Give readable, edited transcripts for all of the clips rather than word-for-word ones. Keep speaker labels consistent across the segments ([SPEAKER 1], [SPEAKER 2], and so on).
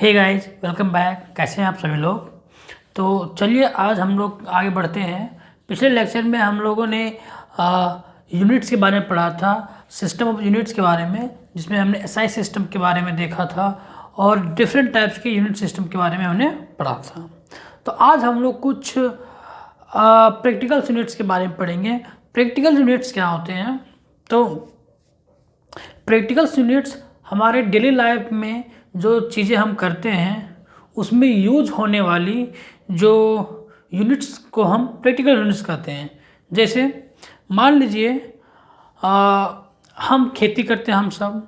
[SPEAKER 1] Hey guys, welcome back. कैसे हैं आप सभी लोग। तो चलिए आज हम लोग आगे बढ़ते हैं। पिछले लेक्चर में हम लोगों ने यूनिट्स के बारे में पढ़ा था, सिस्टम ऑफ यूनिट्स के बारे में, जिसमें हमने एसआई सिस्टम के बारे में देखा था और डिफरेंट टाइप्स के यूनिट सिस्टम के बारे में हमने पढ़ा था। तो आज हम लोग कुछ प्रैक्टिकल यूनिट्स के बारे में पढ़ेंगे। प्रैक्टिकल यूनिट्स क्या होते हैं? तो प्रैक्टिकल यूनिट्स हमारे डेली लाइफ में जो चीज़ें हम करते हैं उसमें यूज होने वाली जो यूनिट्स को हम प्रैक्टिकल यूनिट्स कहते हैं। जैसे मान लीजिए हम खेती करते हैं हम सब,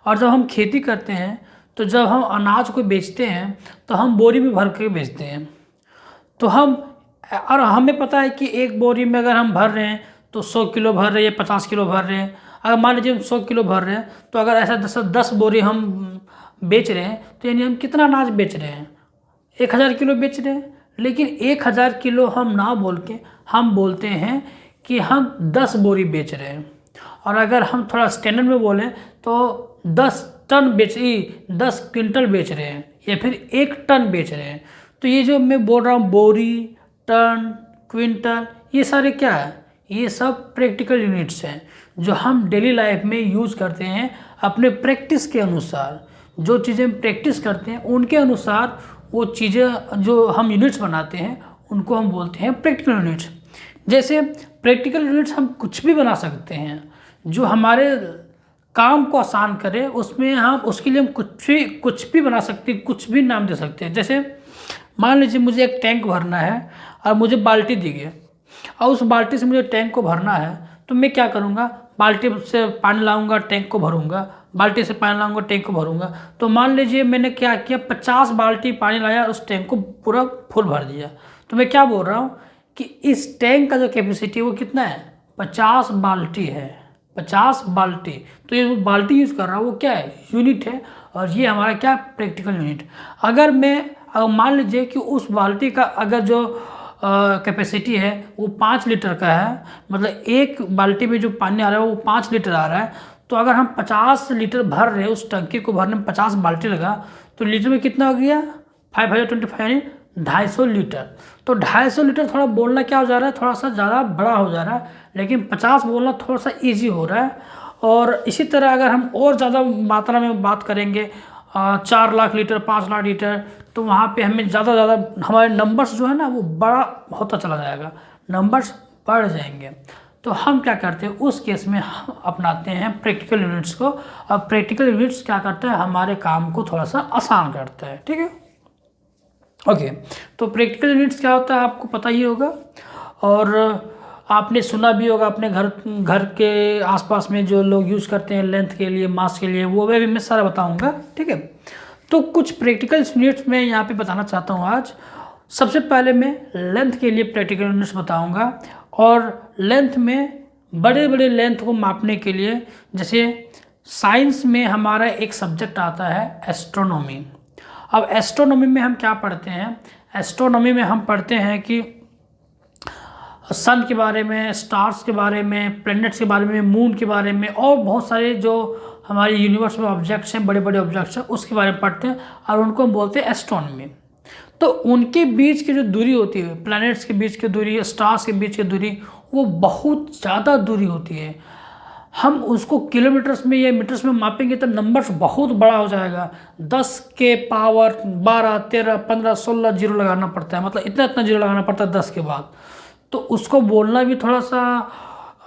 [SPEAKER 1] और जब हम खेती करते हैं तो जब हम अनाज को बेचते हैं तो हम बोरी में भर के बेचते हैं। तो और हमें पता है कि एक बोरी में अगर हम भर रहे हैं तो 100 किलो भर रहे हैं, 50 किलो भर रहे हैं। अगर मान लीजिए हम 100 किलो भर रहे हैं तो अगर ऐसा 10 बोरी हम बेच रहे हैं तो यानी हम कितना अनाज बेच रहे हैं? 1000 किलो बेच रहे हैं। लेकिन 1000 किलो हम ना बोल के हम बोलते हैं कि हम 10 बोरी बेच रहे हैं। और अगर हम थोड़ा स्टैंडर्ड में बोलें तो 10 क्विंटल बेच रहे हैं या फिर 1 टन बेच रहे हैं। तो ये जो मैं बोल रहा हूँ बोरी, टन, क्विंटल, ये सारे क्या है? ये सब प्रैक्टिकल यूनिट्स हैं जो हम डेली लाइफ में यूज़ करते हैं अपने प्रैक्टिस के अनुसार। जो चीज़ें हम प्रैक्टिस करते हैं उनके अनुसार वो चीज़ें जो हम यूनिट्स बनाते हैं उनको हम बोलते हैं प्रैक्टिकल यूनिट्स। जैसे प्रैक्टिकल यूनिट्स हम कुछ भी बना सकते हैं जो हमारे काम को आसान करे। उसमें हम उसके लिए हम कुछ भी बना सकते हैं, कुछ भी नाम दे सकते हैं। जैसे मान लीजिए मुझे एक टैंक भरना है और मुझे बाल्टी दी गई और उस बाल्टी से मुझे टैंक को भरना है। तो मैं क्या करूँगा? बाल्टी से पानी लाऊंगा, टैंक को भरूंगा, बाल्टी से पानी लाऊंगा, टैंक को भरूंगा। तो मान लीजिए मैंने क्या किया, 50 बाल्टी पानी लाया, उस टैंक को पूरा फुल भर दिया। तो मैं क्या बोल रहा हूँ कि इस टैंक का जो कैपेसिटी है वो कितना है? 50 बाल्टी है। 50 बाल्टी। तो ये बाल्टी यूज़ कर रहा हूँ वो क्या है? यूनिट है। और ये हमारा क्या? Practical unit. अगर मान लीजिए कि उस बाल्टी का अगर जो कैपेसिटी है वो 5 लीटर का है, मतलब एक बाल्टी में जो पानी आ रहा है वो 5 लीटर आ रहा है। तो अगर हम 50 लीटर भर रहे हैं, उस टंकी को भरने में 50 बाल्टी लगा, तो लीटर में कितना हो गया? 525 यानी 250 लीटर। तो 250 लीटर थोड़ा बोलना क्या हो जा रहा है? थोड़ा सा ज़्यादा बड़ा हो जा रहा है, लेकिन 50 बोलना थोड़ा सा ईजी हो रहा है। और इसी तरह अगर हम और ज़्यादा मात्रा में बात करेंगे 4 लाख लीटर, 5 लाख लीटर, तो वहाँ पे हमें ज़्यादा हमारे नंबर्स जो है ना वो बड़ा होता चला जाएगा, नंबर्स बढ़ जाएंगे। तो हम क्या करते हैं उस केस में? हम अपनाते हैं प्रैक्टिकल यूनिट्स को। और प्रैक्टिकल यूनिट्स क्या करते हैं? हमारे काम को थोड़ा सा आसान करता है। ठीक है, ओके। तो प्रैक्टिकल यूनिट्स क्या होता है आपको पता ही होगा, और आपने सुना भी होगा अपने घर के आसपास में जो लोग यूज़ करते हैं लेंथ के लिए, मास के लिए, वो भी मैं सारा बताऊंगा। ठीक है, तो कुछ प्रैक्टिकल यूनिट्स मैं यहाँ पे बताना चाहता हूँ आज। सबसे पहले मैं लेंथ के लिए प्रैक्टिकल यूनिट्स बताऊंगा। और लेंथ में बड़े बड़े लेंथ को मापने के लिए, जैसे साइंस में हमारा एक सब्जेक्ट आता है एस्ट्रोनॉमी। अब एस्ट्रोनॉमी में हम क्या पढ़ते हैं? एस्ट्रोनॉमी में हम पढ़ते हैं कि सन के बारे में, स्टार्स के बारे में, प्लैनेट्स के बारे में, मून के बारे में, और बहुत सारे जो हमारे यूनिवर्स में ऑब्जेक्ट्स हैं, बड़े बड़े ऑब्जेक्ट्स हैं, उसके बारे में पढ़ते हैं और उनको हम बोलते हैं एस्ट्रोनॉमी। तो उनके बीच की जो दूरी होती है, प्लैनेट्स के बीच की दूरी, स्टार्स के बीच की दूरी, वो बहुत ज़्यादा दूरी होती है। हम उसको किलोमीटर्स में या मीटर्स में मापेंगे तो नंबर्स बहुत बड़ा हो जाएगा। 10 के पावर 12, 13, 15, 16 जीरो लगाना पड़ता है, मतलब इतना जीरो लगाना पड़ता है 10 के बाद। तो उसको बोलना भी थोड़ा सा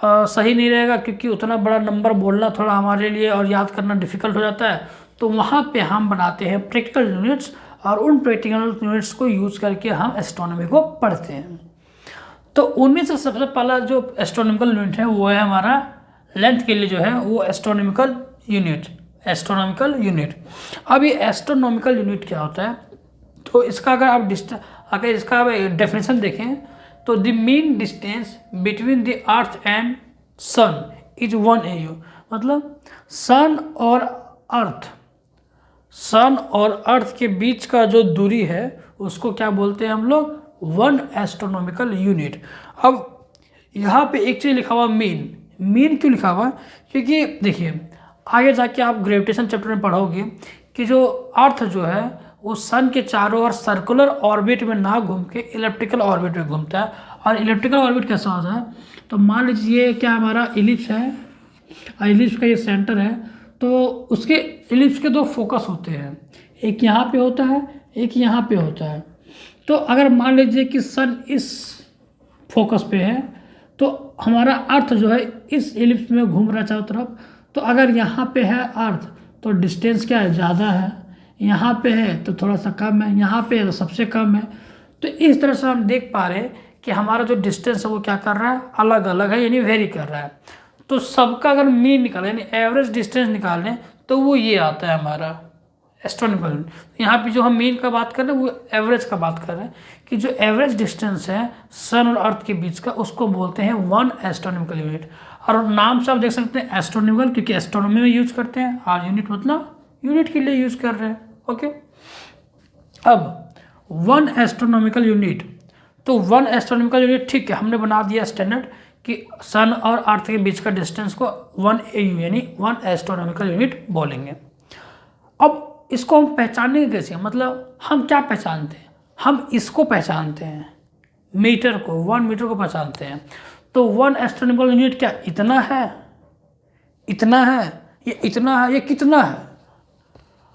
[SPEAKER 1] सही नहीं रहेगा, क्योंकि उतना बड़ा नंबर बोलना थोड़ा हमारे लिए और याद करना डिफ़िकल्ट हो जाता है। तो वहाँ पे हम बनाते हैं प्रैक्टिकल यूनिट्स, और उन प्रैक्टिकल यूनिट्स को यूज़ करके हम एस्ट्रोनॉमी को पढ़ते हैं। तो उनमें से सबसे पहला जो एस्ट्रोनॉमिकल यूनिट है वो है हमारा लेंथ के लिए जो है वो एस्ट्रोनॉमिकल यूनिट। अब ये एस्ट्रोनॉमिकल यूनिट क्या होता है? तो इसका अगर इसका डेफिनेशन देखें तो the mean distance between the earth and sun is 1 AU। मतलब सन और अर्थ के बीच का जो दूरी है उसको क्या बोलते हैं हम लोग? 1 एस्ट्रोनॉमिकल यूनिट। अब यहाँ पे एक चीज़ लिखा हुआ मीन क्यों लिखा हुआ? क्योंकि देखिए आगे जाके आप ग्रेविटेशन चैप्टर में पढ़ोगे कि जो अर्थ जो है वो सन के चारों ओर सर्कुलर ऑर्बिट में ना घूम के इलिप्टिकल ऑर्बिट में घूमता है। और इलिप्टिकल ऑर्बिट कैसा होता है, तो मान लीजिए क्या हमारा इलिप्स है, इलिप्स का ये सेंटर है, तो उसके इलिप्स के दो फोकस होते हैं, एक यहाँ पे होता है, एक यहाँ पे होता है। तो अगर मान लीजिए कि सन इस फोकस पे है, तो हमारा अर्थ जो है इस इलिप्स में घूम रहा है चारों तरफ। तो अगर यहाँ पे है अर्थ तो डिस्टेंस क्या है, ज़्यादा है, यहाँ पे है तो थोड़ा सा कम है, यहाँ पे है तो सबसे कम है। तो इस तरह से हम देख पा रहे हैं कि हमारा जो डिस्टेंस है वो क्या कर रहा है, अलग अलग है, यानी वेरी कर रहा है। तो सबका अगर मीन निकालें यानी एवरेज डिस्टेंस निकालें तो वो ये आता है हमारा एस्ट्रोनॉमिकल यूनिट। यहाँ पे जो हम मीन का बात कर रहे हैं वो एवरेज का बात कर रहे हैं कि जो एवरेज डिस्टेंस है सन और अर्थ के बीच का उसको बोलते हैं 1 एस्ट्रोनॉमिकल यूनिट। और नाम से आप देख सकते हैं एस्ट्रोनॉमिकल, क्योंकि एस्ट्रोनॉमी में यूज करते हैं, और यूनिट मतलब यूनिट के लिए यूज कर रहे हैं। ओके, अब 1 एस्ट्रोनॉमिकल यूनिट, तो 1 एस्ट्रोनॉमिकल यूनिट ठीक है, हमने बना दिया स्टैंडर्ड कि सन और अर्थ के बीच का डिस्टेंस को 1 AU यानी 1 एस्ट्रोनॉमिकल यूनिट बोलेंगे। अब इसको हम पहचानेंगे कैसे, मतलब हम क्या पहचानते हैं, हम इसको पहचानते हैं, मीटर को, 1 मीटर को पहचानते हैं। तो 1 एस्ट्रोनॉमिकल यूनिट क्या इतना है, इतना है, ये इतना है, ये कितना है।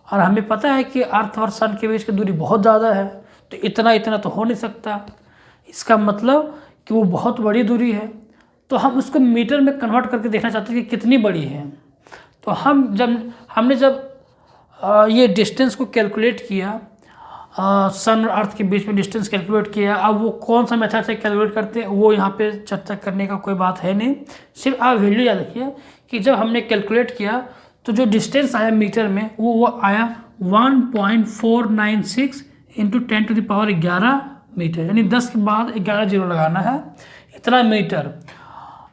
[SPEAKER 1] और हमें पता है कि अर्थ और सन के बीच की दूरी बहुत ज़्यादा है, तो इतना इतना तो हो नहीं सकता, इसका मतलब कि वो बहुत बड़ी दूरी है। तो हम उसको मीटर में कन्वर्ट करके देखना चाहते हैं कि कितनी बड़ी है। तो हमने जब ये डिस्टेंस को कैलकुलेट किया, सन और अर्थ के बीच में डिस्टेंस कैलकुलेट किया। अब वो कौन सा मेथड से कैलकुलेट करते हैं वो यहाँ पे चर्चा करने का कोई बात है नहीं, सिर्फ आप वैल्यू याद रखिए कि जब हमने कैलकुलेट किया तो जो डिस्टेंस आया मीटर में वो आया 1.496 इंटू 10⁻11 मीटर, यानी 10 के बाद 11 जीरो लगाना है, इतना मीटर।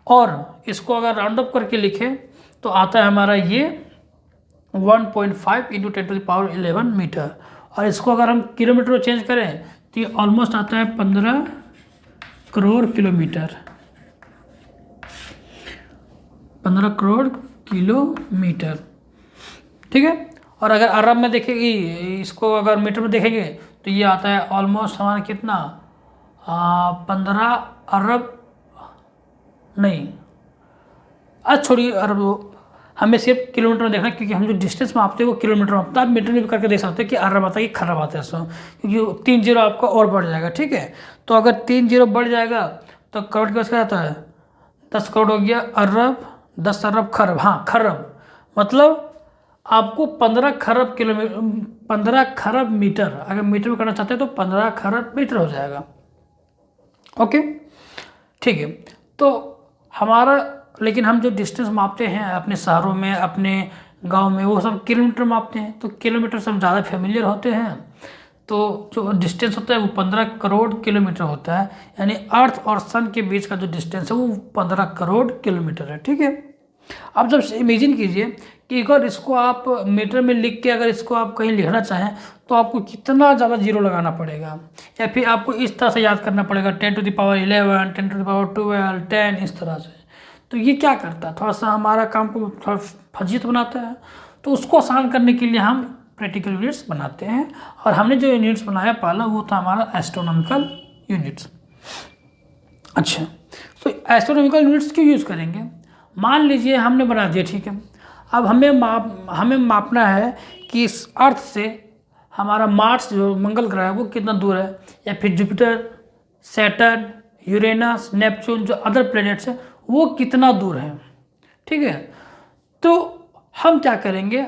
[SPEAKER 1] और इसको अगर राउंड अप करके लिखें तो आता है हमारा ये 1.5 इंटू 10⁻11 मीटर। और इसको अगर हम किलोमीटर में चेंज करें तो ये ऑलमोस्ट आता है 15 करोड़ किलोमीटर, 15 करोड़ किलोमीटर, ठीक है। और अगर अरब में देखेंगे, इसको अगर मीटर में देखेंगे तो ये आता है ऑलमोस्ट हमारा कितना, 15 अरब नहीं, आज छोड़िए अरब, हमें सिर्फ किलोमीटर में देखना, क्योंकि हम जो डिस्टेंस मापते हैं वो किलोमीटर में मापता है। आप मीटर में भी करके देख सकते हैं कि अरब आता है कि खरब आता है, सो क्योंकि 3 जीरो आपका और बढ़ जाएगा, ठीक है। तो अगर 3 जीरो बढ़ जाएगा तो करोड़ के पास क्या आता है, 10 करोड़ हो गया अरब, 10 अरब खरब, हाँ खरब, मतलब आपको 15 खरब किलोमीटर, 15 खरब मीटर, अगर मीटर में करना चाहते हैं तो 15 खरब मीटर हो जाएगा। ओके, ठीक है। तो हमारा, लेकिन हम जो डिस्टेंस मापते हैं अपने शहरों में, अपने गांव में, वो सब किलोमीटर मापते हैं। तो किलोमीटर से हम ज़्यादा फेमिलियर होते हैं, तो जो डिस्टेंस होता है वो 15 करोड़ किलोमीटर होता है, यानी अर्थ और सन के बीच का जो डिस्टेंस है वो 15 करोड़ किलोमीटर है, ठीक है। अब जब इमेजिन कीजिए कि अगर इसको आप मीटर में लिख के अगर इसको आप कहीं लिखना चाहें तो आपको कितना ज़्यादा जीरो लगाना पड़ेगा, या फिर आपको इस तरह से याद करना पड़ेगा 10⁻11, 10⁻12, 10, इस तरह से। तो ये क्या करता है, थोड़ा सा हमारा काम को थोड़ा फजीत बनाता है। तो उसको आसान करने के लिए हम प्रैक्टिकल यूनिट्स बनाते हैं, और हमने जो यूनिट्स बनाया पहला वो था हमारा एस्ट्रोनॉमिकल यूनिट्स। अच्छा, तो एस्ट्रोनॉमिकल यूनिट्स क्यों यूज़ करेंगे, मान लीजिए हमने बना दिया, ठीक है। अब हमें मापना है कि इस अर्थ से हमारा मार्स जो मंगल ग्रह है वो कितना दूर है, या फिर जुपिटर, सैटर्न, यूरेनस, नेपच्यून जो अदर प्लैनेट्स हैं वो कितना दूर है, ठीक है। तो हम क्या करेंगे,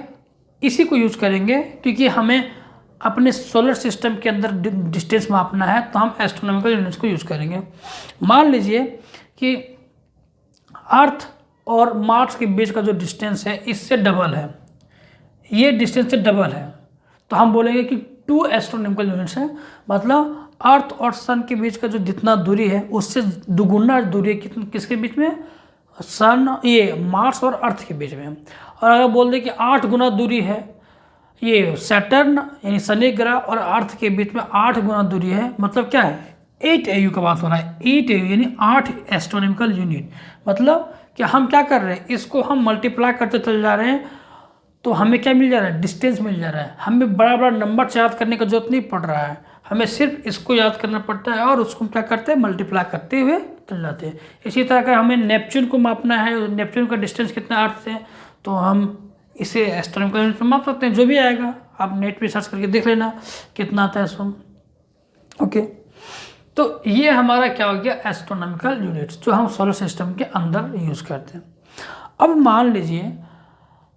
[SPEAKER 1] इसी को यूज़ करेंगे, क्योंकि हमें अपने सोलर सिस्टम के अंदर डिस्टेंस मापना है, तो हम एस्ट्रोनॉमिकल यूनिट्स को यूज़ करेंगे। मान लीजिए कि अर्थ और मार्स के बीच का जो डिस्टेंस है इससे डबल है, ये डिस्टेंस से डबल है, तो हम बोलेंगे कि 2 एस्ट्रोनॉमिकल यूनिट्स है, मतलब अर्थ और सन के बीच का जो जितना दूरी है उससे दुगुना दूरी है किसके बीच में, सन, ये मार्स और अर्थ के बीच में। और अगर बोल दें कि 8 गुना दूरी है ये सैटर्न यानी शनि ग्रह और अर्थ के बीच में, 8 गुना दूरी है, मतलब क्या है 8 AU का बात हो रहा है, 8 AU यानी 8 एस्ट्रोनॉमिकल यूनिट। मतलब कि हम क्या कर रहे हैं, इसको हम मल्टीप्लाई करते चले जा रहे हैं तो हमें क्या मिल जा रहा है, डिस्टेंस मिल जा रहा है। हमें बड़ा बड़ा नंबर याद करने का जरूरत नहीं पड़ रहा है, हमें सिर्फ इसको याद करना पड़ता है और उसको क्या करते हैं, मल्टीप्लाई करते हुए चल जाते हैं। इसी तरह का हमें नेपच्यून को मापना है, नेपच्यून का डिस्टेंस कितना अर्थ से, तो हम इसे एस्ट्रोनॉमिकल यूनिट में माप सकते हैं, जो भी आएगा आप नेट पे सर्च करके देख लेना कितना आता है इसको। ओके, तो ये हमारा क्या हो गया, एस्ट्रोनॉमिकल यूनिट्स, जो हम सोलर सिस्टम के अंदर यूज़ करते हैं। अब मान लीजिए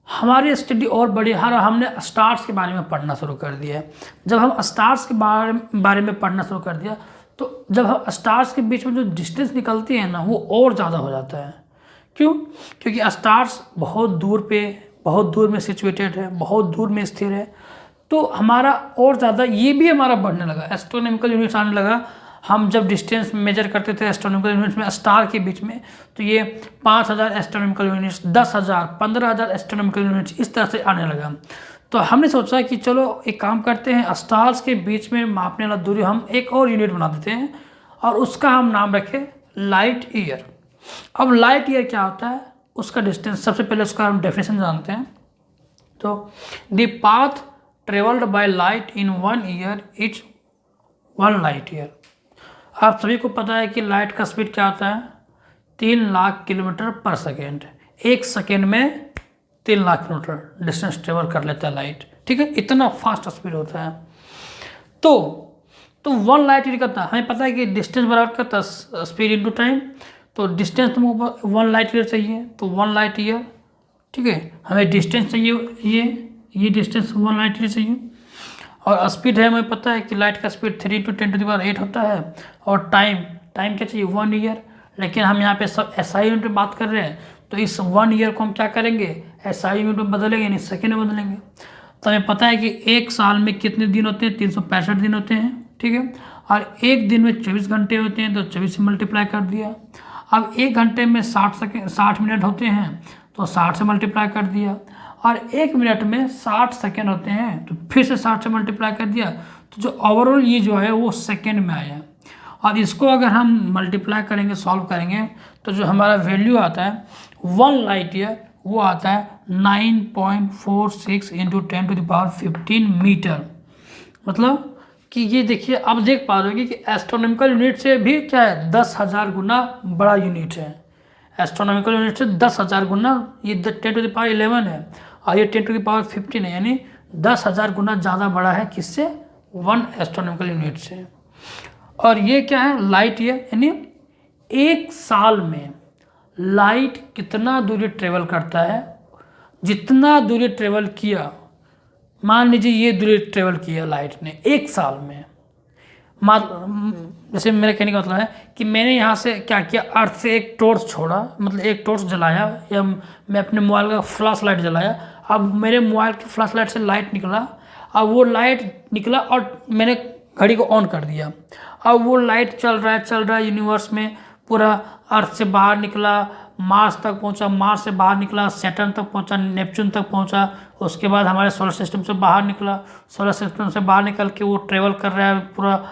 [SPEAKER 1] हमारी स्टडी और बड़ी, हमने स्टार्स के बारे में पढ़ना शुरू कर दिया है। जब हम स्टार्स के बारे में पढ़ना शुरू कर दिया, तो जब हम स्टार्स के बीच में जो डिस्टेंस निकलती है ना, वो और ज़्यादा हो जाता है। क्यों? क्योंकि स्टार्स बहुत दूर में सिचुएटेड है, बहुत दूर में स्थिर है, तो हमारा और ज़्यादा ये भी हमारा बढ़ने लगा, एस्ट्रोनॉमिकल यूनिट्स आने लगा। हम जब डिस्टेंस मेजर करते थे एस्ट्रोनॉमिकल यूनिट्स में स्टार के बीच में, तो ये 5000 एस्ट्रोनॉमिकल यूनिट्स, 10,000, 15,000 एस्ट्रोनॉमिकल यूनिट्स इस तरह से आने लगा। तो हमने सोचा कि चलो एक काम करते हैं, स्टार्स के बीच में मापने वाला दूरी हम एक और यूनिट बना देते हैं और उसका हम नाम रखें लाइट ईयर। अब लाइट ईयर क्या होता है, उसका डिस्टेंस, सबसे पहले उसका हम डेफिनेशन जानते हैं। तो the path travelled by light in 1 year is 1 light year. आप सभी को पता है कि लाइट का स्पीड क्या होता है, 3 लाख किलोमीटर पर सेकेंड। एक सेकेंड में 3 लाख किलोमीटर डिस्टेंस ट्रेवल कर लेता है लाइट, ठीक है, इतना फास्ट स्पीड होता है। तो 1 लाइट ईयर करता है, हमें पता है कि डिस्टेंस बराबर करता है स्पीड इनटू टाइम। तो डिस्टेंस तुमको 1 लाइट ईयर चाहिए, तो 1 लाइट ईयर, ठीक है, हमें डिस्टेंस चाहिए, ये डिस्टेंस 1 लाइट ईयर चाहिए। और स्पीड है, हमें पता है कि लाइट का स्पीड 3 × 10⁸ होता है। और टाइम क्या चाहिए, 1 ईयर। लेकिन हम यहाँ पे सब SI यूनिट में बात कर रहे हैं, तो इस 1 ईयर को हम क्या करेंगे, SI यूनिट में बदलेंगे, यानी सेकेंड में बदलेंगे। तो हमें पता है कि एक साल में कितने दिन होते हैं, 365 दिन होते हैं, ठीक है। और एक दिन में 24 घंटे होते हैं, तो 24 से मल्टीप्लाई कर दिया। अब एक घंटे में 60 मिनट होते हैं, तो 60 से मल्टीप्लाई कर दिया। और एक मिनट में 60 सेकेंड होते हैं, तो फिर से 60 से मल्टीप्लाई कर दिया। तो जो ओवरऑल ये जो है वो सेकेंड में आया। और इसको अगर हम मल्टीप्लाई करेंगे, सॉल्व करेंगे, तो जो हमारा वैल्यू आता है 1 लाइट ईयर, वो आता है 9.46 × 10⁻15 मीटर। मतलब कि ये देखिए, अब देख पा रहे हो कि एस्ट्रोनॉमिकल यूनिट से भी क्या है, 10,000 गुना बड़ा यूनिट है। एस्ट्रोनॉमिकल यूनिट से 10,000 गुना, ये 10⁻11 है और ये 10⁻15 है, यानी 10,000 गुना ज़्यादा बड़ा है किससे, 1 एस्ट्रोनॉमिकल यूनिट से। और ये क्या है, लाइट ईयर, यानी एक साल में लाइट कितना दूरी ट्रेवल करता है। जितना दूरी ट्रेवल किया, मान लीजिए ये दूरी ट्रेवल किया लाइट ने एक साल में, जैसे मेरे कहने का मतलब है कि मैंने यहाँ से क्या किया, अर्थ से एक टॉर्च छोड़ा, मतलब एक टॉर्च जलाया, या मैं अपने मोबाइल का फ्लैश लाइट जलाया। अब मेरे मोबाइल की फ्लैश लाइट से लाइट निकला, अब वो लाइट निकला और मैंने घड़ी को ऑन कर दिया। अब वो लाइट चल रहा है यूनिवर्स में, पूरा अर्थ से बाहर निकला, मार्स तक पहुंचा, मार्स से बाहर निकला, सैटर्न तक पहुंचा, नेपच्यून तक पहुंचा, उसके बाद हमारे सोलर सिस्टम से बाहर निकला, सोलर सिस्टम से बाहर निकल के वो ट्रेवल कर रहा है, पूरा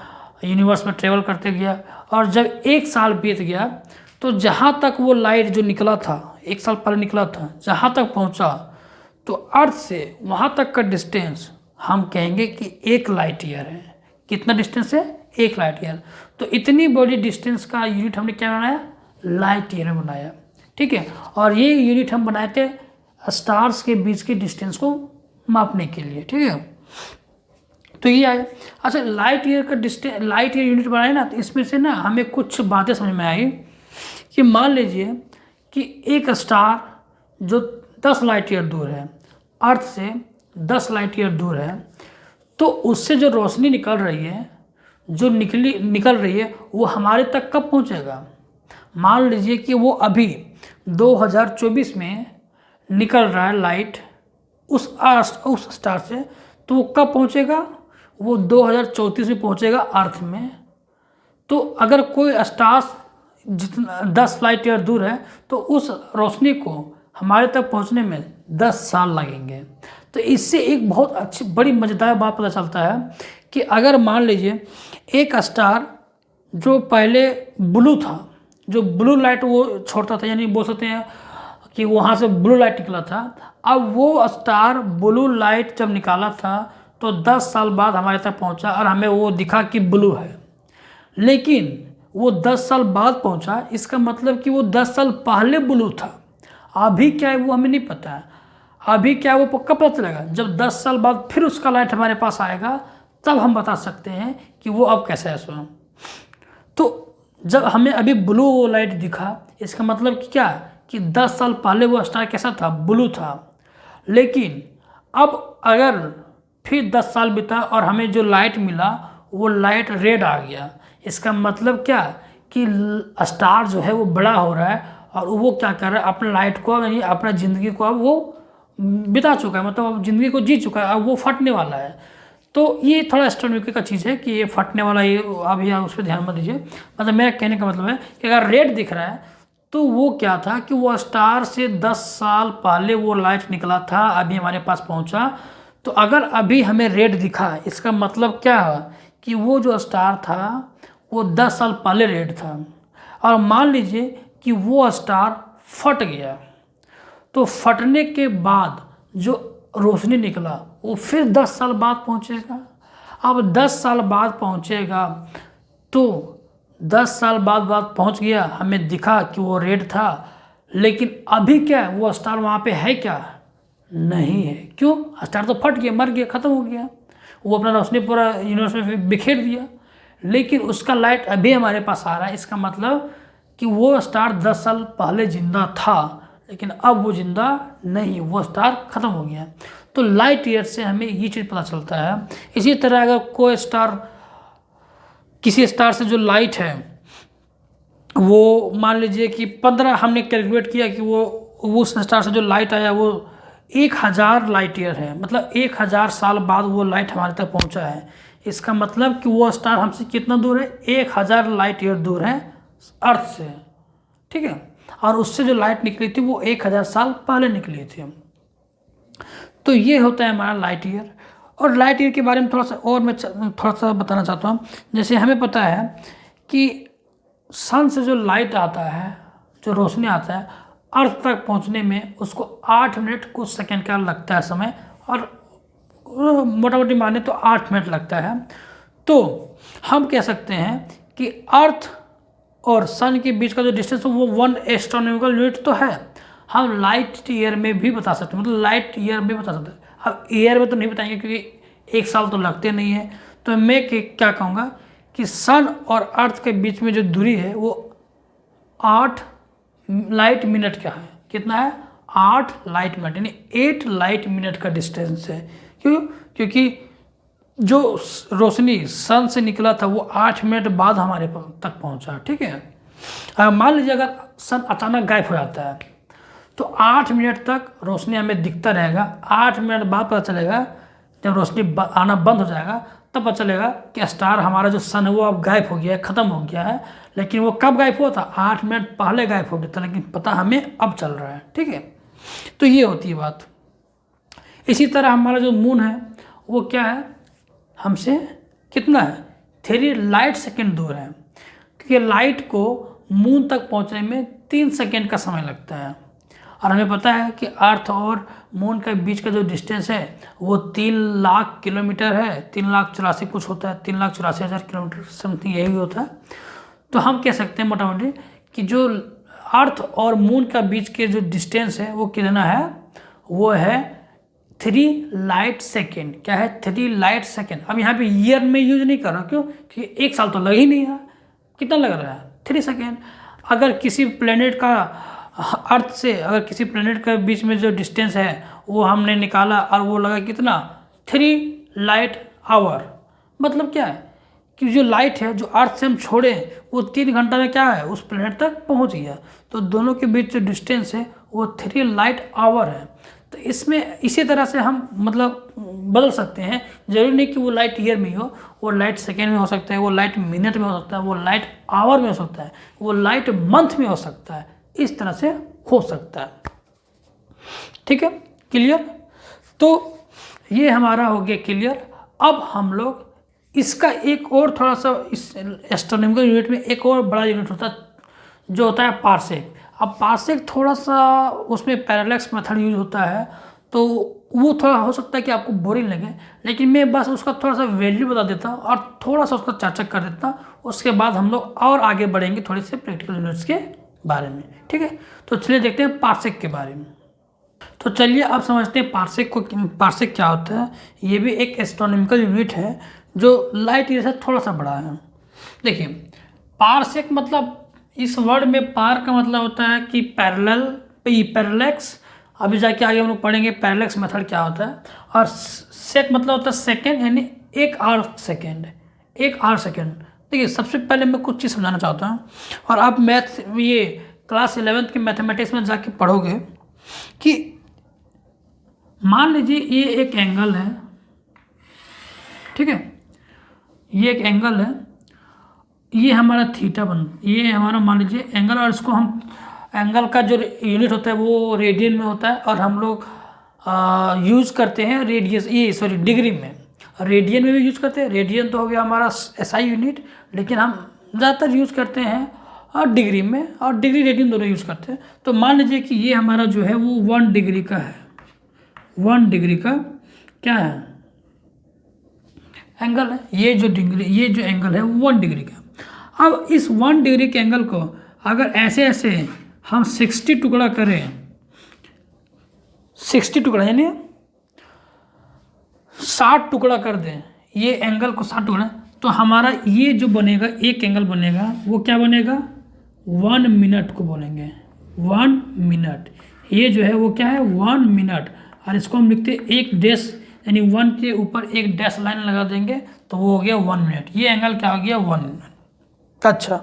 [SPEAKER 1] यूनिवर्स में ट्रेवल करते गया। और जब एक साल बीत गया, तो जहाँ तक वो लाइट जो निकला था, एक साल पहले निकला था, जहाँ तक पहुँचा, तो अर्थ से वहाँ तक का डिस्टेंस हम कहेंगे कि 1 लाइट ईयर है। कितना डिस्टेंस है, 1 लाइट ईयर। तो इतनी बड़ी डिस्टेंस का यूनिट हमने क्या बनाया, लाइट ईयर में बनाया, ठीक है। और ये यूनिट हम बनाए थे स्टार्स के बीच के डिस्टेंस को मापने के लिए, ठीक है। तो ये आया। अच्छा, लाइट ईयर का डिस्टेंस, लाइट ईयर यूनिट बनाए ना, तो इसमें से ना हमें कुछ बातें समझ में आई कि मान लीजिए कि एक स्टार जो 10 लाइट ईयर दूर है, अर्थ से 10 लाइट ईयर दूर है, तो उससे जो रोशनी निकल रही है, निकल रही है, वो हमारे तक कब पहुंचेगा। मान लीजिए कि वो अभी 2024 में निकल रहा है लाइट उस स्टार से, तो वो कब पहुंचेगा, वो 2034 में पहुंचेगा अर्थ में। तो अगर कोई स्टार जितना 10 लाइट ईयर दूर है, तो उस रोशनी को हमारे तक पहुंचने में 10 साल लगेंगे। तो इससे एक बहुत अच्छी बड़ी मज़ेदार बात पता चलता है कि अगर मान लीजिए एक स्टार जो पहले ब्लू था, जो ब्लू लाइट वो छोड़ता था, यानी बोल सकते हैं कि वहाँ से ब्लू लाइट निकला था। अब वो स्टार ब्लू लाइट जब निकाला था तो 10 साल बाद हमारे तक पहुँचा और हमें वो दिखा कि ब्लू है, लेकिन वो 10 साल बाद पहुँचा, इसका मतलब कि वो 10 साल पहले ब्लू था। अभी क्या है वो हमें नहीं पता है। अभी क्या है वो पक्का पता चलेगा जब 10 साल बाद फिर उसका लाइट हमारे पास आएगा, तब हम बता सकते हैं कि वो अब कैसा है स्वयं। तो जब हमें अभी ब्लू वो लाइट दिखा, इसका मतलब कि क्या कि 10 साल पहले वो स्टार कैसा था, ब्लू था। लेकिन अब अगर फिर 10 साल बीता और हमें जो लाइट मिला वो लाइट रेड आ गया, इसका मतलब क्या कि स्टार जो है वो बड़ा हो रहा है और वो क्या कर रहा है, अपने लाइट को यानी अपना ज़िंदगी को अब वो बिता चुका है, मतलब अब ज़िंदगी को जी चुका है, अब वो फटने वाला है। तो ये थोड़ा एस्ट्रोनॉमी का चीज़ है कि ये फटने वाला, ये अभी आप उस पर ध्यान मत दीजिए। मतलब मेरा कहने का मतलब है कि अगर रेड दिख रहा है तो वो क्या था कि वो स्टार से 10 साल पहले वो लाइट निकला था, अभी हमारे पास पहुंचा। तो अगर अभी हमें रेड दिखा, इसका मतलब क्या है कि वो जो स्टार था वो 10 साल पहले रेड था। और मान लीजिए कि वो स्टार फट गया, तो फटने के बाद जो रोशनी निकला वो फिर 10 साल बाद पहुंचेगा। अब 10 साल बाद पहुंचेगा तो 10 साल बाद पहुंच गया, हमें दिखा कि वो रेड था, लेकिन अभी क्या है वो स्टार वहाँ पे है क्या, नहीं है। क्यों? स्टार तो फट गया, मर गया, ख़त्म हो गया, वो अपना रोशनी पूरा यूनिवर्स में बिखेर दिया। लेकिन उसका लाइट अभी हमारे पास आ रहा है, इसका मतलब कि वो स्टार 10 साल पहले जिंदा था, लेकिन अब वो जिंदा नहीं, वो स्टार ख़त्म हो गया। तो लाइट ईयर से हमें ये चीज़ पता चलता है। इसी तरह अगर कोई स्टार, किसी स्टार से जो लाइट है वो मान लीजिए कि 15, हमने कैलकुलेट किया कि वो उस स्टार से जो लाइट आया वो 1000 लाइट ईयर है, मतलब 1000 साल बाद वो लाइट हमारे तक पहुंचा है। इसका मतलब कि वो स्टार हमसे कितना दूर है, 1000 लाइट ईयर दूर है अर्थ से, ठीक है। और उससे जो लाइट निकली थी वो 1000 साल पहले निकली थी। तो ये होता है हमारा लाइट ईयर। और लाइट ईयर के बारे में थोड़ा सा और मैं थोड़ा सा बताना चाहता हूँ। जैसे हमें पता है कि सन से जो लाइट आता है, जो रोशनी आता है, अर्थ तक पहुँचने में उसको 8 मिनट कुछ सेकंड का लगता है समय, और मोटा मोटी माने तो 8 मिनट लगता है। तो हम कह सकते हैं कि अर्थ और सन के बीच का जो डिस्टेंस है वो 1 एस्ट्रोनॉमिकल यूनिट तो है। हम लाइट ईयर में भी बता सकते हैं, मतलब लाइट ईयर में बता सकते हैं। अब ईयर में तो नहीं बताएंगे क्योंकि 1 साल तो लगते नहीं है। तो मैं क्या कहूँगा कि सन और अर्थ के बीच में जो दूरी है वो 8 लाइट मिनट का है। कितना है? 8 लाइट मिनट, यानी 8 लाइट मिनट का डिस्टेंस है। क्यों? क्योंकि जो रोशनी सन से निकला था वो 8 मिनट बाद हमारे तक पहुंचा, ठीक है। मान लीजिए अगर सन अचानक गायब हो जाता है तो 8 मिनट तक रोशनी हमें दिखता रहेगा। 8 मिनट बाद पता चलेगा, जब रोशनी आना बंद हो जाएगा तब पता चलेगा कि स्टार हमारा जो सन है वो अब गायब हो गया है, ख़त्म हो गया है। लेकिन वो कब गायब हुआ था? 8 मिनट पहले गायब हो गया था, लेकिन पता हमें अब चल रहा है, ठीक है। तो ये होती है बात। इसी तरह हमारा जो मून है वो क्या है, हमसे कितना है, 3 लाइट सेकेंड दूर है। क्योंकि लाइट को मून तक पहुंचने में 3 सेकेंड का समय लगता है। और हमें पता है कि अर्थ और मून के बीच का जो डिस्टेंस है वो 3 लाख किलोमीटर है, 3,84,000 कुछ होता है, 3,84,000 किलोमीटर समथिंग यही होता है। तो हम कह सकते हैं मोटा मोटी कि जो अर्थ और मून का बीच के जो डिस्टेंस है वो कितना है, वो है 3 लाइट सेकेंड। क्या है? 3 लाइट सेकेंड। अब यहाँ पे ईयर में यूज नहीं कर रहा, क्यों? क्योंकि 1 साल तो लग ही नहीं है। कितना लग रहा है? 3 सेकेंड। अगर किसी प्लेनेट का, अर्थ से अगर किसी प्लेनेट के बीच में जो डिस्टेंस है वो हमने निकाला और वो लगा कितना, 3 लाइट आवर। मतलब क्या है कि जो लाइट है जो अर्थ से हम छोड़े वो 3 घंटा में क्या है, उस प्लेनेट तक पहुंच गया। तो दोनों के बीच जो डिस्टेंस है वो 3 लाइट आवर है। तो इसमें इसी तरह से हम मतलब बदल सकते हैं। जरूरी नहीं कि वो लाइट ईयर में हो, वो लाइट सेकेंड में हो सकता है, वो लाइट मिनट में हो सकता है, वो लाइट आवर में हो सकता है, वो लाइट मंथ में हो सकता है। इस तरह से हो सकता है, ठीक है। क्लियर? तो ये हमारा हो गया क्लियर। अब हम लोग इसका एक और थोड़ा सा, इस एस्ट्रोनॉमिकल यूनिट में एक और बड़ा यूनिट होता है जो होता है पार्सेक। अब पार्सेक थोड़ा सा उसमें पैरेलैक्स मेथड यूज होता है, तो वो थोड़ा हो सकता है कि आपको बोरिंग लगे, लेकिन मैं बस उसका थोड़ा सा वैल्यू बता देता हूँ और थोड़ा सा उसका चर्चा कर देता हूँ। उसके बाद हम लोग और आगे बढ़ेंगे थोड़े से प्रैक्टिकल यूनिट्स के बारे में, ठीक है। तो चलिए देखते हैं पार्सेक के बारे में। तो चलिए अब समझते हैं पार्सेक क्या होता है। ये भी एक एस्ट्रोनॉमिकल यूनिट है जो लाइट ईयर से थोड़ा सा बड़ा है। देखिए, पार्सेक मतलब इस वर्ड में पार का मतलब होता है कि पैरेलैक्स, अभी जाके आगे हम लोग पढ़ेंगे पैरेलैक्स मेथड क्या होता है। और सेक मतलब होता है सेकेंड, यानी एक आर सेकेंड। देखिए, सबसे पहले मैं कुछ चीज़ समझाना चाहता हूँ, और आप ये क्लास 11th के मैथमेटिक्स में जाके पढ़ोगे कि मान लीजिए ये एक एंगल है, ठीक है, ये एक एंगल है, ये हमारा थीटा ये हमारा मान लीजिए एंगल, और इसको हम एंगल का जो यूनिट होता है वो रेडियन में होता है, और हम लोग यूज़ करते हैं डिग्री में। रेडियन में भी यूज़ करते हैं, रेडियन तो हो गया हमारा SI यूनिट, लेकिन हम ज़्यादातर यूज़ करते हैं और डिग्री में, और डिग्री रेडियन दोनों यूज़ करते हैं। तो मान लीजिए कि ये हमारा जो है वो 1 डिग्री का है, 1 डिग्री का क्या है, एंगल है। ये जो एंगल है 1 डिग्री का। अब इस 1 डिग्री के एंगल को अगर ऐसे हम 60 टुकड़ा करें, 60 टुकड़ा यानी 60 टुकड़ा कर दें, ये एंगल को 60 टुकड़ा, तो हमारा ये जो बनेगा एक एंगल बनेगा, वो क्या बनेगा, 1 मिनट को बोलेंगे, 1 मिनट। ये जो है वो क्या है, 1 मिनट, और इसको हम लिखते हैं एक डैश, यानी 1 के ऊपर एक डैश लाइन लगा देंगे तो वो हो गया 1 मिनट। ये एंगल क्या हो गया, 1 मिनट। अच्छा,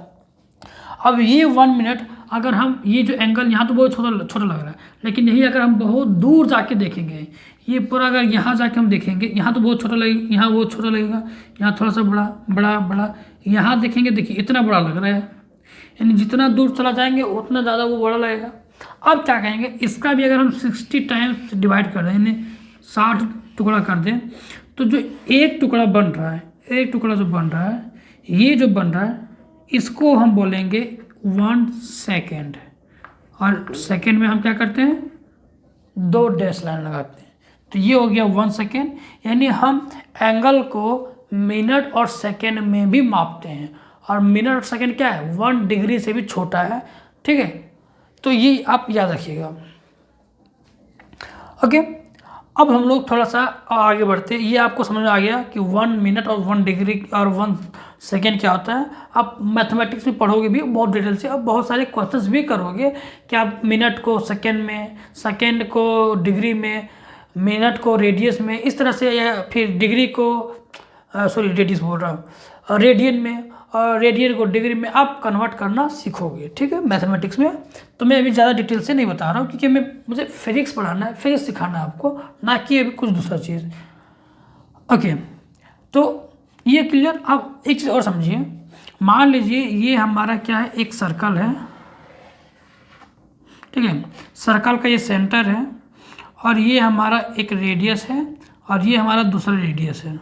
[SPEAKER 1] अब ये 1 मिनट अगर हम ये जो एंगल यहाँ तो बहुत छोटा लग रहा है, लेकिन यही अगर हम बहुत दूर जाके देखेंगे, ये पूरा अगर यहाँ जाके हम देखेंगे, यहाँ तो बहुत छोटा लगेगा, यहाँ बहुत छोटा लगेगा, यहाँ थोड़ा सा बड़ा, यहाँ देखेंगे, देखिए इतना बड़ा लग रहा है, यानी जितना दूर चला जाएंगे उतना ज़्यादा वो बड़ा लगेगा। अब क्या कहेंगे, इसका भी अगर हम 60 टाइम्स डिवाइड कर दें, यानी 60 टुकड़ा कर दें, तो जो एक टुकड़ा बन रहा है, एक टुकड़ा जो बन रहा है, ये जो बन रहा है, इसको हम बोलेंगे 1 सेकेंड। और सेकेंड में हम क्या करते हैं, 2 डैश लाइन लगाते हैं, तो ये हो गया 1 सेकेंड। यानी हम एंगल को मिनट और सेकेंड में भी मापते हैं, और मिनट और सेकेंड क्या है, 1 डिग्री से भी छोटा है, ठीक है। तो ये आप याद रखिएगा, ओके। अब हम लोग थोड़ा सा आगे बढ़ते हैं। ये आपको समझ में आ गया कि 1 मिनट और 1 डिग्री और 1 सेकेंड क्या होता है। आप मैथमेटिक्स में पढ़ोगे भी बहुत डिटेल से, अब बहुत सारे क्वेश्चंस भी करोगे कि आप मिनट को सेकेंड में, सेकेंड को डिग्री में, मिनट को रेडियस में, इस तरह से, या फिर डिग्री को रेडियस बोल रहा हूँ, रेडियन में, और रेडियन को डिग्री में आप कन्वर्ट करना सीखोगे, ठीक है, मैथमेटिक्स में। तो मैं अभी ज़्यादा डिटेल से नहीं बता रहा हूँ, क्योंकि मुझे फिजिक्स पढ़ाना है, फिजिक्स सिखाना है आपको, ना कि अभी कुछ दूसरा चीज़, ओके। तो ये क्लियर। अब एक चीज़ और समझिए, मान लीजिए ये हमारा क्या है, एक सर्कल है, ठीक है, सर्कल का ये सेंटर है, और ये हमारा एक रेडियस है, और ये हमारा दूसरा रेडियस है।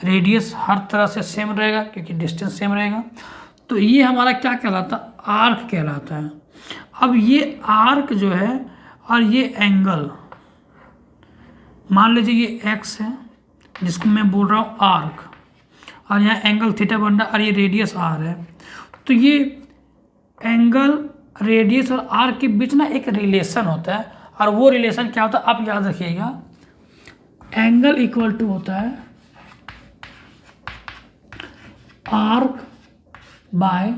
[SPEAKER 1] रेडियस हर तरह से सेम रहेगा क्योंकि डिस्टेंस सेम रहेगा। तो ये हमारा क्या कहलाता है, आर्क कहलाता है। अब ये आर्क जो है, और ये एंगल, मान लीजिए ये एक्स है जिसको मैं बोल रहा हूँ आर्क, और यहाँ एंगल थीटा बन रहा है, और ये रेडियस आर है। तो ये एंगल, रेडियस और आर्क के बीच ना एक रिलेशन होता है, और वो रिलेशन क्या होता है आप याद रखिएगा, एंगल इक्वल टू होता है आर्क बाय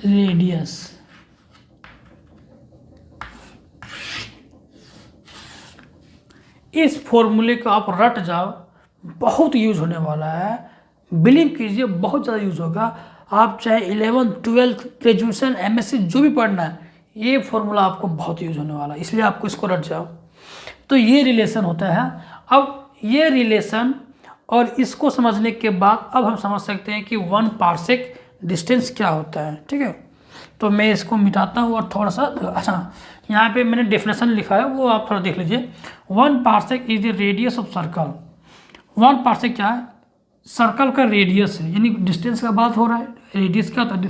[SPEAKER 1] रेडियस। इस फॉर्मूले को आप रट जाओ, बहुत यूज होने वाला है, बिलीव कीजिए बहुत ज़्यादा यूज होगा। आप चाहे 11th 12th ग्रेजुएशन MSc जो भी पढ़ना है, ये फॉर्मूला आपको बहुत यूज होने वाला है, इसलिए आपको इसको रट जाओ। तो ये रिलेशन होता है। अब ये रिलेशन और इसको समझने के बाद अब हम समझ सकते हैं कि 1 पार्सेक डिस्टेंस क्या होता है, ठीक है। तो मैं इसको मिटाता हूँ और थोड़ा सा, अच्छा यहाँ पे मैंने डेफिनेशन लिखा है वो आप थोड़ा देख लीजिए। 1 parsec is the radius of circle. 1 parsec क्या है, सर्कल का रेडियस है, यानी डिस्टेंस का बात हो रहा है। रेडियस क्या होता है,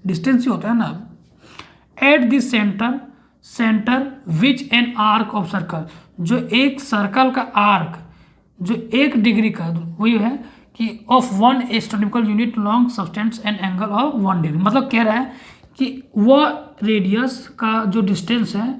[SPEAKER 1] डिस्टेंस ही होता है ना। At this centre which an arc of circle, जो एक सर्कल का आर्क जो 1 डिग्री का वही है कि of 1 astronomical unit long substance and angle of 1 degree. मतलब कह रहा है कि वह रेडियस का जो डिस्टेंस है,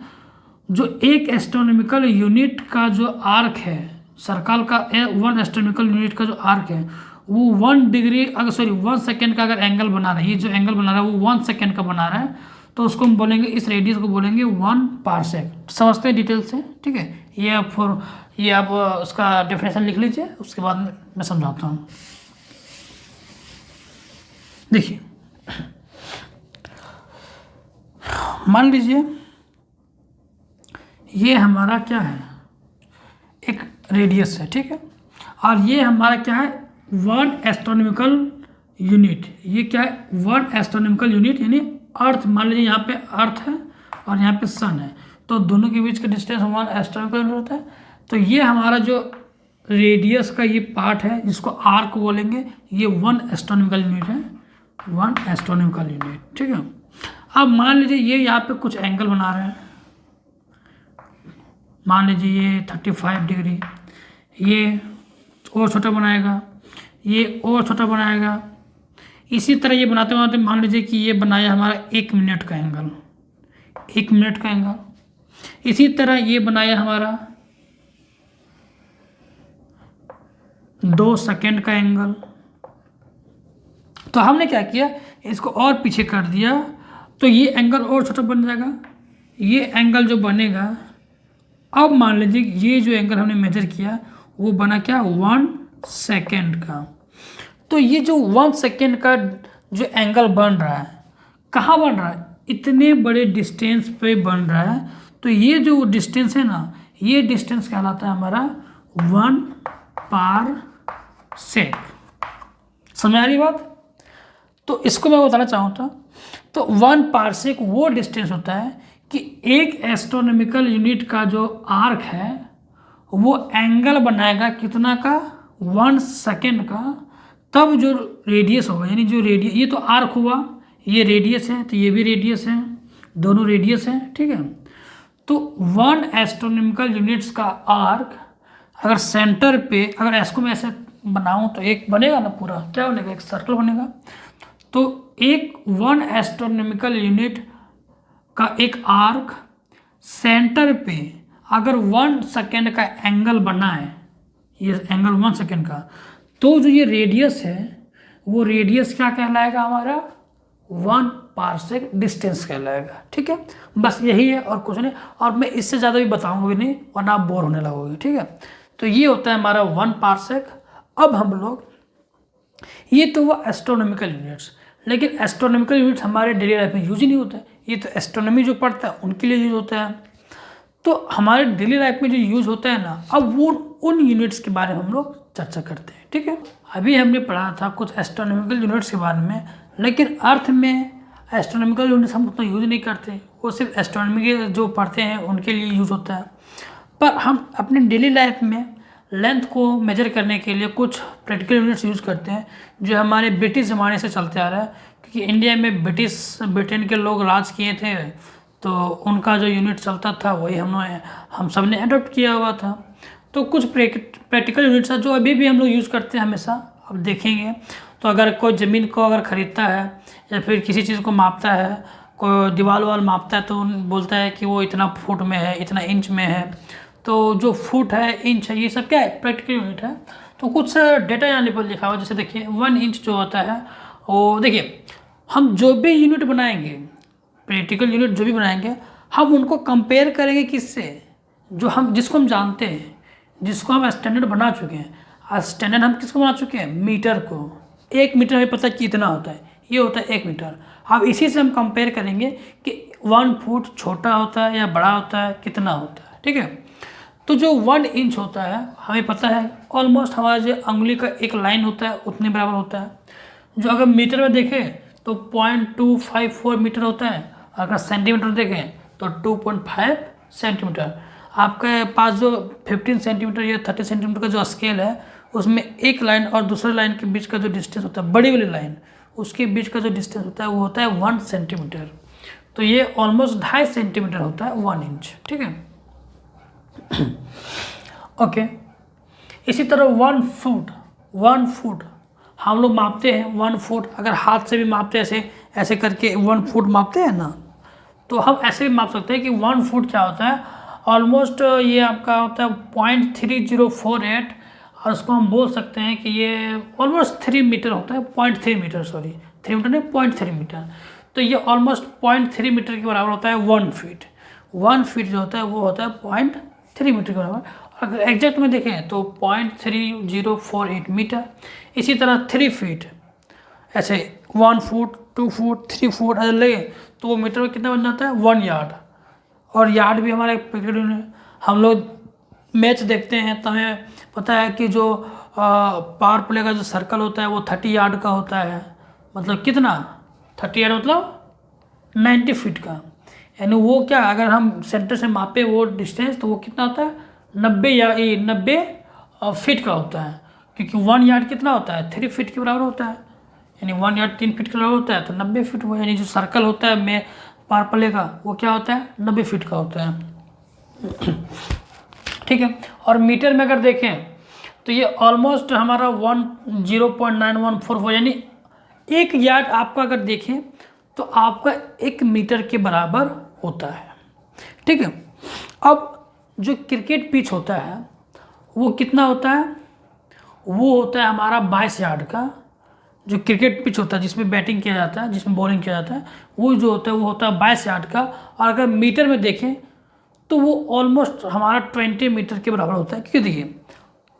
[SPEAKER 1] जो एक एस्ट्रोनॉमिकल यूनिट का जो आर्क है सर्कल का, 1 एस्ट्रोनॉमिकल यूनिट का जो आर्क है वो 1 डिग्री अगर 1 सेकेंड का अगर एंगल बना रहा है, ये जो एंगल बना रहा है वो 1 सेकेंड का बना रहा है, तो उसको हम बोलेंगे, इस रेडियस को बोलेंगे 1 पार्सेक। समझते हैं डिटेल से, ठीक है। ये आप उसका डेफिनेशन लिख लीजिए, उसके बाद मैं समझाता हूँ। देखिए, मान लीजिए ये हमारा क्या है, एक रेडियस है, ठीक है, और ये हमारा क्या है 1 एस्ट्रोनॉमिकल यूनिट। ये क्या है 1 एस्ट्रोनॉमिकल यूनिट, यानी अर्थ। मान लीजिए यहाँ पे अर्थ है और यहाँ पे सन है, तो दोनों के बीच का डिस्टेंस 1 एस्ट्रोनॉमिकल यूनिट होता है। तो ये हमारा जो रेडियस का ये पार्ट है जिसको आर्क बोलेंगे, ये 1 एस्ट्रोनॉमिकल यूनिट है, 1 एस्ट्रोनॉमिकल यूनिट, ठीक है। अब मान लीजिए ये यहाँ पे कुछ एंगल बना रहे हैं, मान लीजिए ये 35 डिग्री, ये और छोटा बनाएगा, ये और छोटा बनाएगा। इसी तरह ये बनाते बनाते मान लीजिए कि ये बनाया हमारा 1 मिनट का एंगल, 1 मिनट का एंगल। इसी तरह ये बनाया हमारा 2 सेकेंड का एंगल। तो हमने क्या किया, इसको और पीछे कर दिया, तो ये एंगल और छोटा बन जाएगा। ये एंगल जो बनेगा, अब मान लीजिए ये जो एंगल हमने मेजर किया वो बना क्या 1 सेकेंड का। तो ये जो 1 सेकेंड का जो एंगल बन रहा है, कहाँ बन रहा है, इतने बड़े डिस्टेंस पे बन रहा है। तो ये जो डिस्टेंस है ना, ये डिस्टेंस कहलाता है हमारा 1 पारसेक। समझ आ रही बात? तो इसको मैं बताना चाहूँगा, तो 1 पारसेक वो डिस्टेंस होता है कि एक एस्ट्रोनॉमिकल यूनिट का जो आर्क है वो एंगल बनाएगा कितना का 1 सेकेंड का, तब जो रेडियस होगा, यानी जो रेडियस, ये तो आर्क हुआ, ये रेडियस है, तो ये भी रेडियस है, दोनों रेडियस है, ठीक है। तो 1 एस्ट्रोनॉमिकल यूनिट्स का आर्क अगर सेंटर पे, अगर इसको मैं ऐसे बनाऊं तो एक बनेगा ना, पूरा क्या बनेगा, एक सर्कल बनेगा। तो एक 1 एस्ट्रोनॉमिकल यूनिट का एक आर्क सेंटर पे अगर 1 सेकेंड का एंगल बना है, ये एंगल 1 सेकेंड का, तो जो ये रेडियस है वो रेडियस क्या कहलाएगा हमारा 1 पारसेक डिस्टेंस कहलाएगा, ठीक है। बस यही है और कुछ नहीं, और मैं इससे ज़्यादा भी बताऊंगा भी नहीं वरना आप बोर होने लगोगे, ठीक है। तो ये होता है हमारा 1 पारसेक। अब हम लोग, ये तो वो एस्ट्रोनॉमिकल यूनिट्स, लेकिन एस्ट्रोनॉमिकल यूनिट्स हमारे डेली लाइफ में यूज ही नहीं होता है। ये तो एस्ट्रोनॉमी जो पढ़ता है उनके लिए यूज होता है। तो हमारे डेली लाइफ में जो यूज होता है ना, अब वो उन यूनिट्स के बारे में हम लोग चर्चा करते हैं, ठीक है। अभी हमने पढ़ा था कुछ एस्ट्रोनॉमिकल यूनिट्स के बारे में, लेकिन अर्थ में एस्ट्रोनॉमिकल यूनिट्स हम उतना यूज नहीं करते, वो सिर्फ एस्ट्रोनॉमी के जो पढ़ते हैं उनके लिए यूज होता है। पर हम अपने डेली लाइफ में लेंथ को मेजर करने के लिए कुछ प्रैक्टिकल यूनिट्स यूज़ करते हैं, जो हमारे ब्रिटिश ज़माने से चलते आ रहा है, क्योंकि इंडिया में ब्रिटेन के लोग राज किए थे, तो उनका जो यूनिट चलता था वही हम सब ने अडोप्ट किया हुआ था। तो कुछ प्रैक्टिकल यूनिट्स है जो अभी भी हम लोग यूज़ करते हैं हमेशा। अब देखेंगे तो अगर कोई ज़मीन को अगर ख़रीदता है या फिर किसी चीज़ को मापता है, कोई दीवार वाल मापता है, तो बोलता है कि वो इतना फुट में है, इतना इंच में है। तो जो फुट है, इंच है, ये सब क्या है, प्रैक्टिकल यूनिट है। तो कुछ डेटा यहाँ पर लिखा हुआ, जैसे देखिए 1 इंच जो होता है वो, देखिए हम जो भी यूनिट बनाएंगे, प्रैक्टिकल यूनिट जो भी बनाएंगे, हम उनको कंपेयर करेंगे किससे, जिसको हम जानते हैं, जिसको हम स्टैंडर्ड बना चुके हैं। स्टैंडर्ड हम किसको बना चुके हैं, मीटर को। 1 मीटर हमें पता है कितना होता है, ये होता है 1 मीटर। अब इसी से हम कंपेयर करेंगे कि 1 फुट छोटा होता है या बड़ा होता है, कितना होता है, ठीक है। तो जो 1 इंच होता है हमें पता है ऑलमोस्ट हमारा जो अंगुली का एक लाइन होता है उतने बराबर होता है। जो अगर मीटर में देखें तो 0.254 मीटर होता है, अगर सेंटीमीटर देखें तो 2.5 सेंटीमीटर। आपके पास जो 15 सेंटीमीटर या 30 सेंटीमीटर का जो स्केल है, उसमें एक लाइन और दूसरे लाइन के बीच का जो डिस्टेंस होता है, बड़ी वाली लाइन, उसके बीच का जो डिस्टेंस होता है वो होता है 1 सेंटीमीटर। तो ये ऑलमोस्ट 2.5 सेंटीमीटर होता है 1 इंच, ठीक है। ओके, इसी तरह 1 फुट हम लोग मापते हैं। 1 फुट अगर हाथ से भी मापते हैं, ऐसे ऐसे करके 1 फुट मापते हैं ना, तो हम ऐसे भी माप सकते हैं कि 1 फुट क्या होता है। ऑलमोस्ट ये आपका होता है 0.3048, और उसको हम बोल सकते हैं कि ये ऑलमोस्ट 3 मीटर होता है। 0.3 मीटर, सॉरी 3 मीटर नहीं, 0.3 मीटर। तो ये ऑलमोस्ट 0.3 मीटर के बराबर होता है 1 फीट। 1 फीट जो होता है वो होता है 0.3 मीटर के बराबर। अगर एग्जैक्ट में देखें तो 0.3048 मीटर। इसी तरह 3 फीट, ऐसे 1 फुट 2 फुट 3 फुट अगर लगे तो वो मीटर में कितना बन जाता है 1 यार्ड। और यार्ड भी हमारा एक प्रैक्टिकल यूनिट है। हम लोग मैच देखते हैं तो हमें पता है कि जो पावर प्ले का जो सर्कल होता है वो 30 यार्ड का होता है। मतलब कितना 30 यार्ड मतलब 90 फीट का। यानी वो क्या, अगर हम सेंटर से मापे वो डिस्टेंस तो वो कितना होता है 90 फीट का होता है। क्योंकि 1 यार्ड कितना होता है 3 फीट के बराबर होता है। यानी 1 यार्ड 3 फीट के बराबर होता है, तो 90 फीट हुआ। यानी जो सर्कल होता है में पावर प्ले का वो क्या होता है 90 फीट का होता है, ठीक है। और मीटर में अगर देखें तो ये ऑलमोस्ट हमारा 0.9144, यानी 1 यार्ड आपका अगर देखें तो आपका 1 मीटर के बराबर होता है, ठीक है। अब जो क्रिकेट पिच होता है वो कितना होता है, वो होता है हमारा 22 यार्ड का। जो क्रिकेट पिच होता है जिसमें बैटिंग किया जाता है, जिसमें बॉलिंग किया जाता है, वो जो होता है वो होता है 22 यार्ड का। और अगर मीटर में देखें तो वो ऑलमोस्ट हमारा 20 मीटर के बराबर होता है। क्योंकि देखिए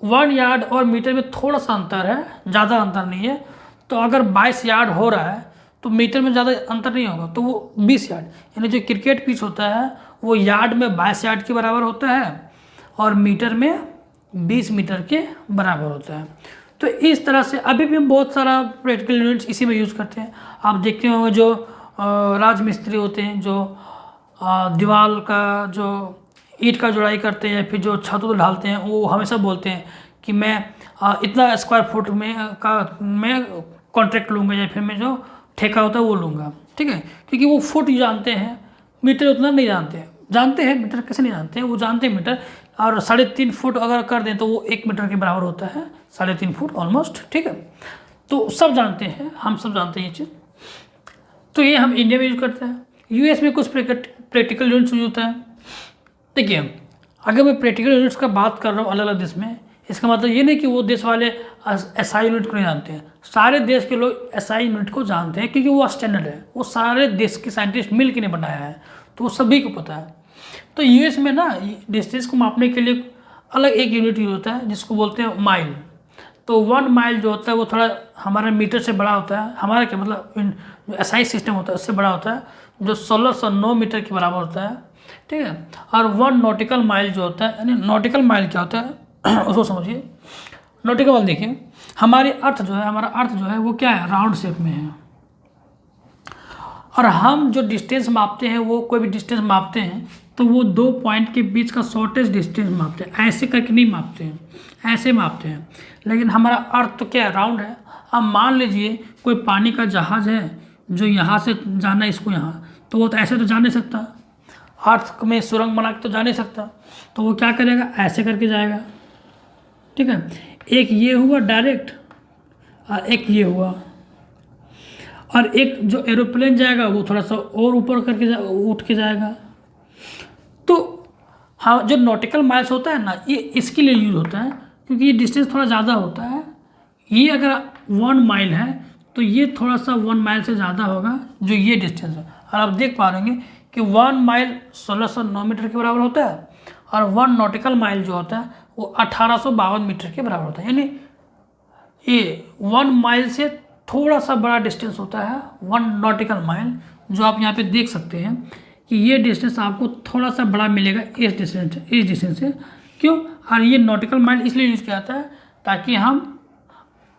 [SPEAKER 1] 1 यार्ड और मीटर में थोड़ा सा अंतर है, ज़्यादा अंतर नहीं है। तो अगर 22 यार्ड हो रहा है तो मीटर में ज़्यादा अंतर नहीं होगा, तो वो 20 यार्ड। यानी जो क्रिकेट पिच होता है वो यार्ड में 22 यार्ड के बराबर होता है और मीटर में 20 मीटर के बराबर होता है। तो इस तरह से अभी भी हम बहुत सारा प्रैक्टिकल यूनिट्स इसी में यूज़ करते हैं। आप देखते होंगे जो राजमिस्त्री होते हैं, जो दीवार का जो ईंट का जुड़ाई करते हैं या फिर जो छत ढालते हैं, वो हमेशा बोलते हैं कि मैं इतना स्क्वायर फुट मैं कॉन्ट्रैक्ट लूँगा या फिर मैं जो ठेका होता है वो लूँगा, ठीक है। क्योंकि वो फुट जानते हैं, मीटर उतना नहीं जानते हैं मीटर कैसे नहीं जानते हैं, वो जानते हैं मीटर। और 3.5 फुट अगर कर दें तो वो 1 मीटर के बराबर होता है, 3.5 फुट ऑलमोस्ट, ठीक है। तो सब जानते हैं, हम सब जानते हैं ये चीज़। तो ये हम इंडिया में यूज़ करते हैं। यूएस में कुछ प्रैक्टिकल यूनिट्स यूज होता है। देखिए अगर मैं प्रैक्टिकल यूनिट्स का बात कर रहा हूँ अलग अलग देश में, इसका मतलब ये नहीं कि वो देश वाले एसआई यूनिट को नहीं जानते हैं। सारे देश के लोग एसआई यूनिट को जानते हैं क्योंकि वो स्टैंडर्ड है, वो सारे देश के साइंटिस्ट मिल के नहीं बनाया है, तो वो सभी को पता है। तो यूएस में ना डिस्टेंस को मापने के लिए अलग एक यूनिट यूज होता है जिसको बोलते हैं माइल। तो 1 माइल जो होता है वो थोड़ा हमारे मीटर से बड़ा होता है। हमारा क्या मतलब जो एसआई सिस्टम होता है उससे बड़ा होता है, जो 1609 मीटर के बराबर होता है, ठीक है। और 1 नॉटिकल माइल जो होता है, यानी नॉटिकल माइल क्या होता है उसको समझिए। नॉटिकल माइल देखिए, हमारा अर्थ जो है वो क्या है, राउंड शेप में है। और हम जो डिस्टेंस मापते हैं, वो कोई भी डिस्टेंस मापते हैं तो वो 2 पॉइंट के बीच का शॉर्टेस्ट डिस्टेंस मापते हैं। ऐसे करके नहीं मापते हैं, ऐसे मापते हैं। लेकिन हमारा अर्थ तो क्या है, राउंड है। अब मान लीजिए कोई पानी का जहाज़ है जो यहाँ से जाना है इसको यहाँ, तो वो तो ऐसे तो जा नहीं सकता, अर्थ में सुरंग बना के तो जा नहीं सकता। तो वो क्या करेगा, ऐसे करके जाएगा, ठीक है। एक ये हुआ डायरेक्ट और एक ये हुआ, और एक जो एरोप्लेन जाएगा वो थोड़ा सा और ऊपर करके उठ के जाएगा। तो हाँ, जो नॉटिकल माइल्स होता है ना, ये इसके लिए यूज होता है क्योंकि ये डिस्टेंस थोड़ा ज़्यादा होता है। ये अगर 1 माइल है तो ये थोड़ा सा 1 माइल से ज़्यादा होगा जो ये डिस्टेंस है। और आप देख पा रहे कि 1 माइल 1609 मीटर के बराबर होता है और 1 नॉटिकल माइल जो होता है वो 1852 मीटर के बराबर होता है। यानी ये 1 माइल से थोड़ा सा बड़ा डिस्टेंस होता है 1 नॉटिकल माइल, जो आप यहाँ पे देख सकते हैं कि ये डिस्टेंस आपको थोड़ा सा बड़ा मिलेगा इस डिस्टेंस से। क्यों, और ये नॉटिकल माइल इसलिए यूज़ किया जाता है ताकि हम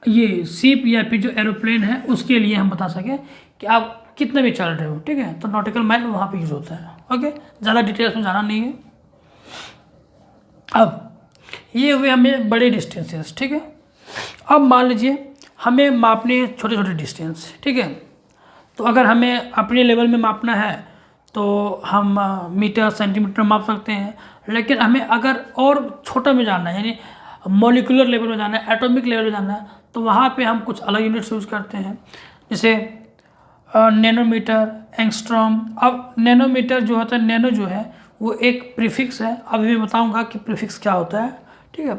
[SPEAKER 1] ये शिप या फिर जो एरोप्लेन है उसके लिए हम बता सकें कि आप कितने में चल रहे हो, ठीक है। तो नॉटिकल माइल वहाँ पे यूज़ होता है। ओके, ज़्यादा डिटेल्स में जाना नहीं है। अब ये हुए हमें बड़े डिस्टेंसेस, ठीक है। अब मान लीजिए हमें मापने हैं छोटे छोटे डिस्टेंस, ठीक है। तो अगर हमें अपने लेवल में मापना है तो हम मीटर सेंटीमीटर माप सकते हैं, लेकिन हमें अगर और छोटा में जानना है, यानी मॉलिक्यूलर लेवल में जानना है, एटॉमिक लेवल में जानना है, तो वहाँ पे हम कुछ अलग यूनिट्स यूज़ करते हैं, जैसे नैनोमीटर, एंगस्ट्रॉम। अब नैनोमीटर जो होता है, नैनो जो है वो एक प्रीफिक्स है, अभी मैं बताऊंगा कि प्रीफिक्स क्या होता है, ठीक है।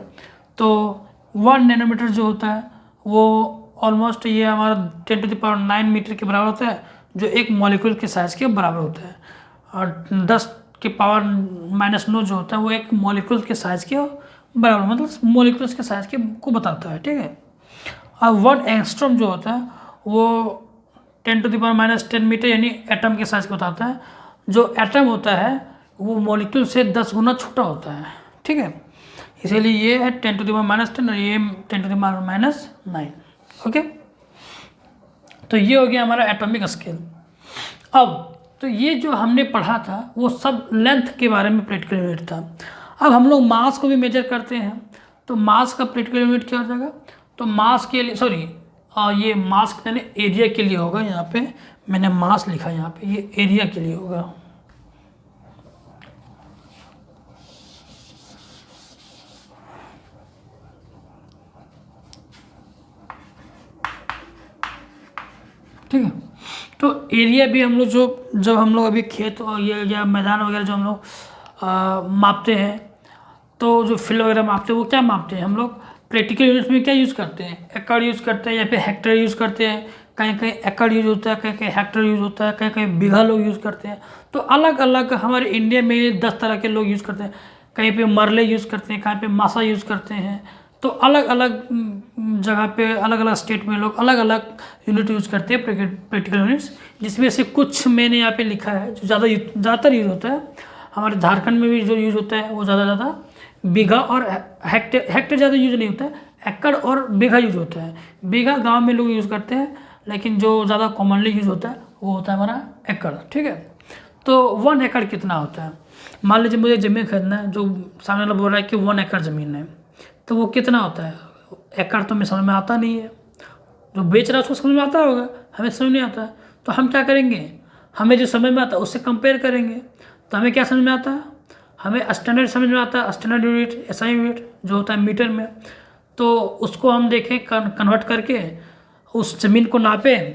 [SPEAKER 1] तो 1 नैनोमीटर जो होता है वो ऑलमोस्ट ये हमारा 10⁹ मीटर के बराबर होता है, जो एक मॉलिक्यूल के साइज़ के बराबर होता है। और 10⁻⁹ जो होता है वो एक मॉलिक्यूल के साइज़ के बराबर, मतलब मॉलिक्यूल्स के साइज़ के को बताता है, ठीक है। अब 1 एंगस्ट्रॉम जो होता है वो 10⁻⁻10 मीटर यानी एटम के साइज़ को बताता है। जो एटम होता है वो मॉलिक्यूल से 10 गुना छोटा होता है, ठीक है। इसीलिए ये है 10⁻10 और ये 10⁻⁹ ओके। तो ये हो गया हमारा एटॉमिक स्केल। अब तो ये जो हमने पढ़ा था वो सब लेंथ के बारे में प्रैक्टिकल यूनिट था। अब हम लोग मास को भी मेजर करते हैं, तो मास का प्रैक्टिकल यूनिट क्या हो जाएगा? तो मास के लिए, सॉरी ये मास यानी एरिया के लिए होगा। यहाँ पे मैंने मास लिखा, यहाँ पे ये एरिया के लिए होगा। ठीक है। तो एरिया भी हम लोग जब हम लोग अभी खेत और ये या मैदान वगैरह जो हम लोग मापते हैं, तो जो फील्ड वगैरह मापते हैं वो क्या मापते हैं हम लोग? प्रैक्टिकल यूनिट्स में क्या यूज़ करते हैं? एकड़ यूज़ करते हैं या फिर हेक्टर यूज़ करते हैं। कहीं कहीं एकड़ यूज़ होता है, कहीं कहीं हेक्टर यूज़ होता है, कहीं कहीं बीघा लोग यूज़ करते हैं। तो अलग अलग हमारे इंडिया में 10 तरह के लोग यूज़ करते हैं। कहीं पे मरले यूज़ करते हैं, कहीं पे मासा यूज़ करते हैं। तो अलग अलग जगह पे अलग अलग स्टेट में लोग अलग अलग यूनिट यूज़ करते हैं, प्रैक्टिकल यूनिट्स, जिसमें से कुछ मैंने यहाँ पे लिखा है जो ज़्यादातर यूज़ होता है। हमारे झारखंड में भी जो यूज़ होता है वो ज़्यादा बीघा और हेक्टेयर ज़्यादा यूज़ नहीं होता है, एकड़ और बीघा यूज़ होता है। बीघा गांव में लोग यूज़ करते हैं, लेकिन जो ज़्यादा कॉमनली यूज़ होता है वो होता है हमारा एकड़, ठीक है। तो 1 एकड़ कितना होता है? मान लीजिए मुझे ज़मीन खरीदना है, जो सामने वाला बोल रहा है कि 1 एकड़ ज़मीन है, तो वो कितना होता है? एकड़ तो हमें समझ में आता नहीं है, जो बेच रहा है उसको समझ में आता होगा, हमें समझ नहीं आता है। तो हम क्या करेंगे? हमें जो समझ में आता है उससे कंपेयर करेंगे। तो हमें क्या समझ में आता है? हमें स्टैंडर्ड समझ में आता है, स्टैंडर्ड यूनिट, एसआई यूनिट जो होता है मीटर में। तो उसको हम देखें कन्वर्ट करके उस ज़मीन को नापें,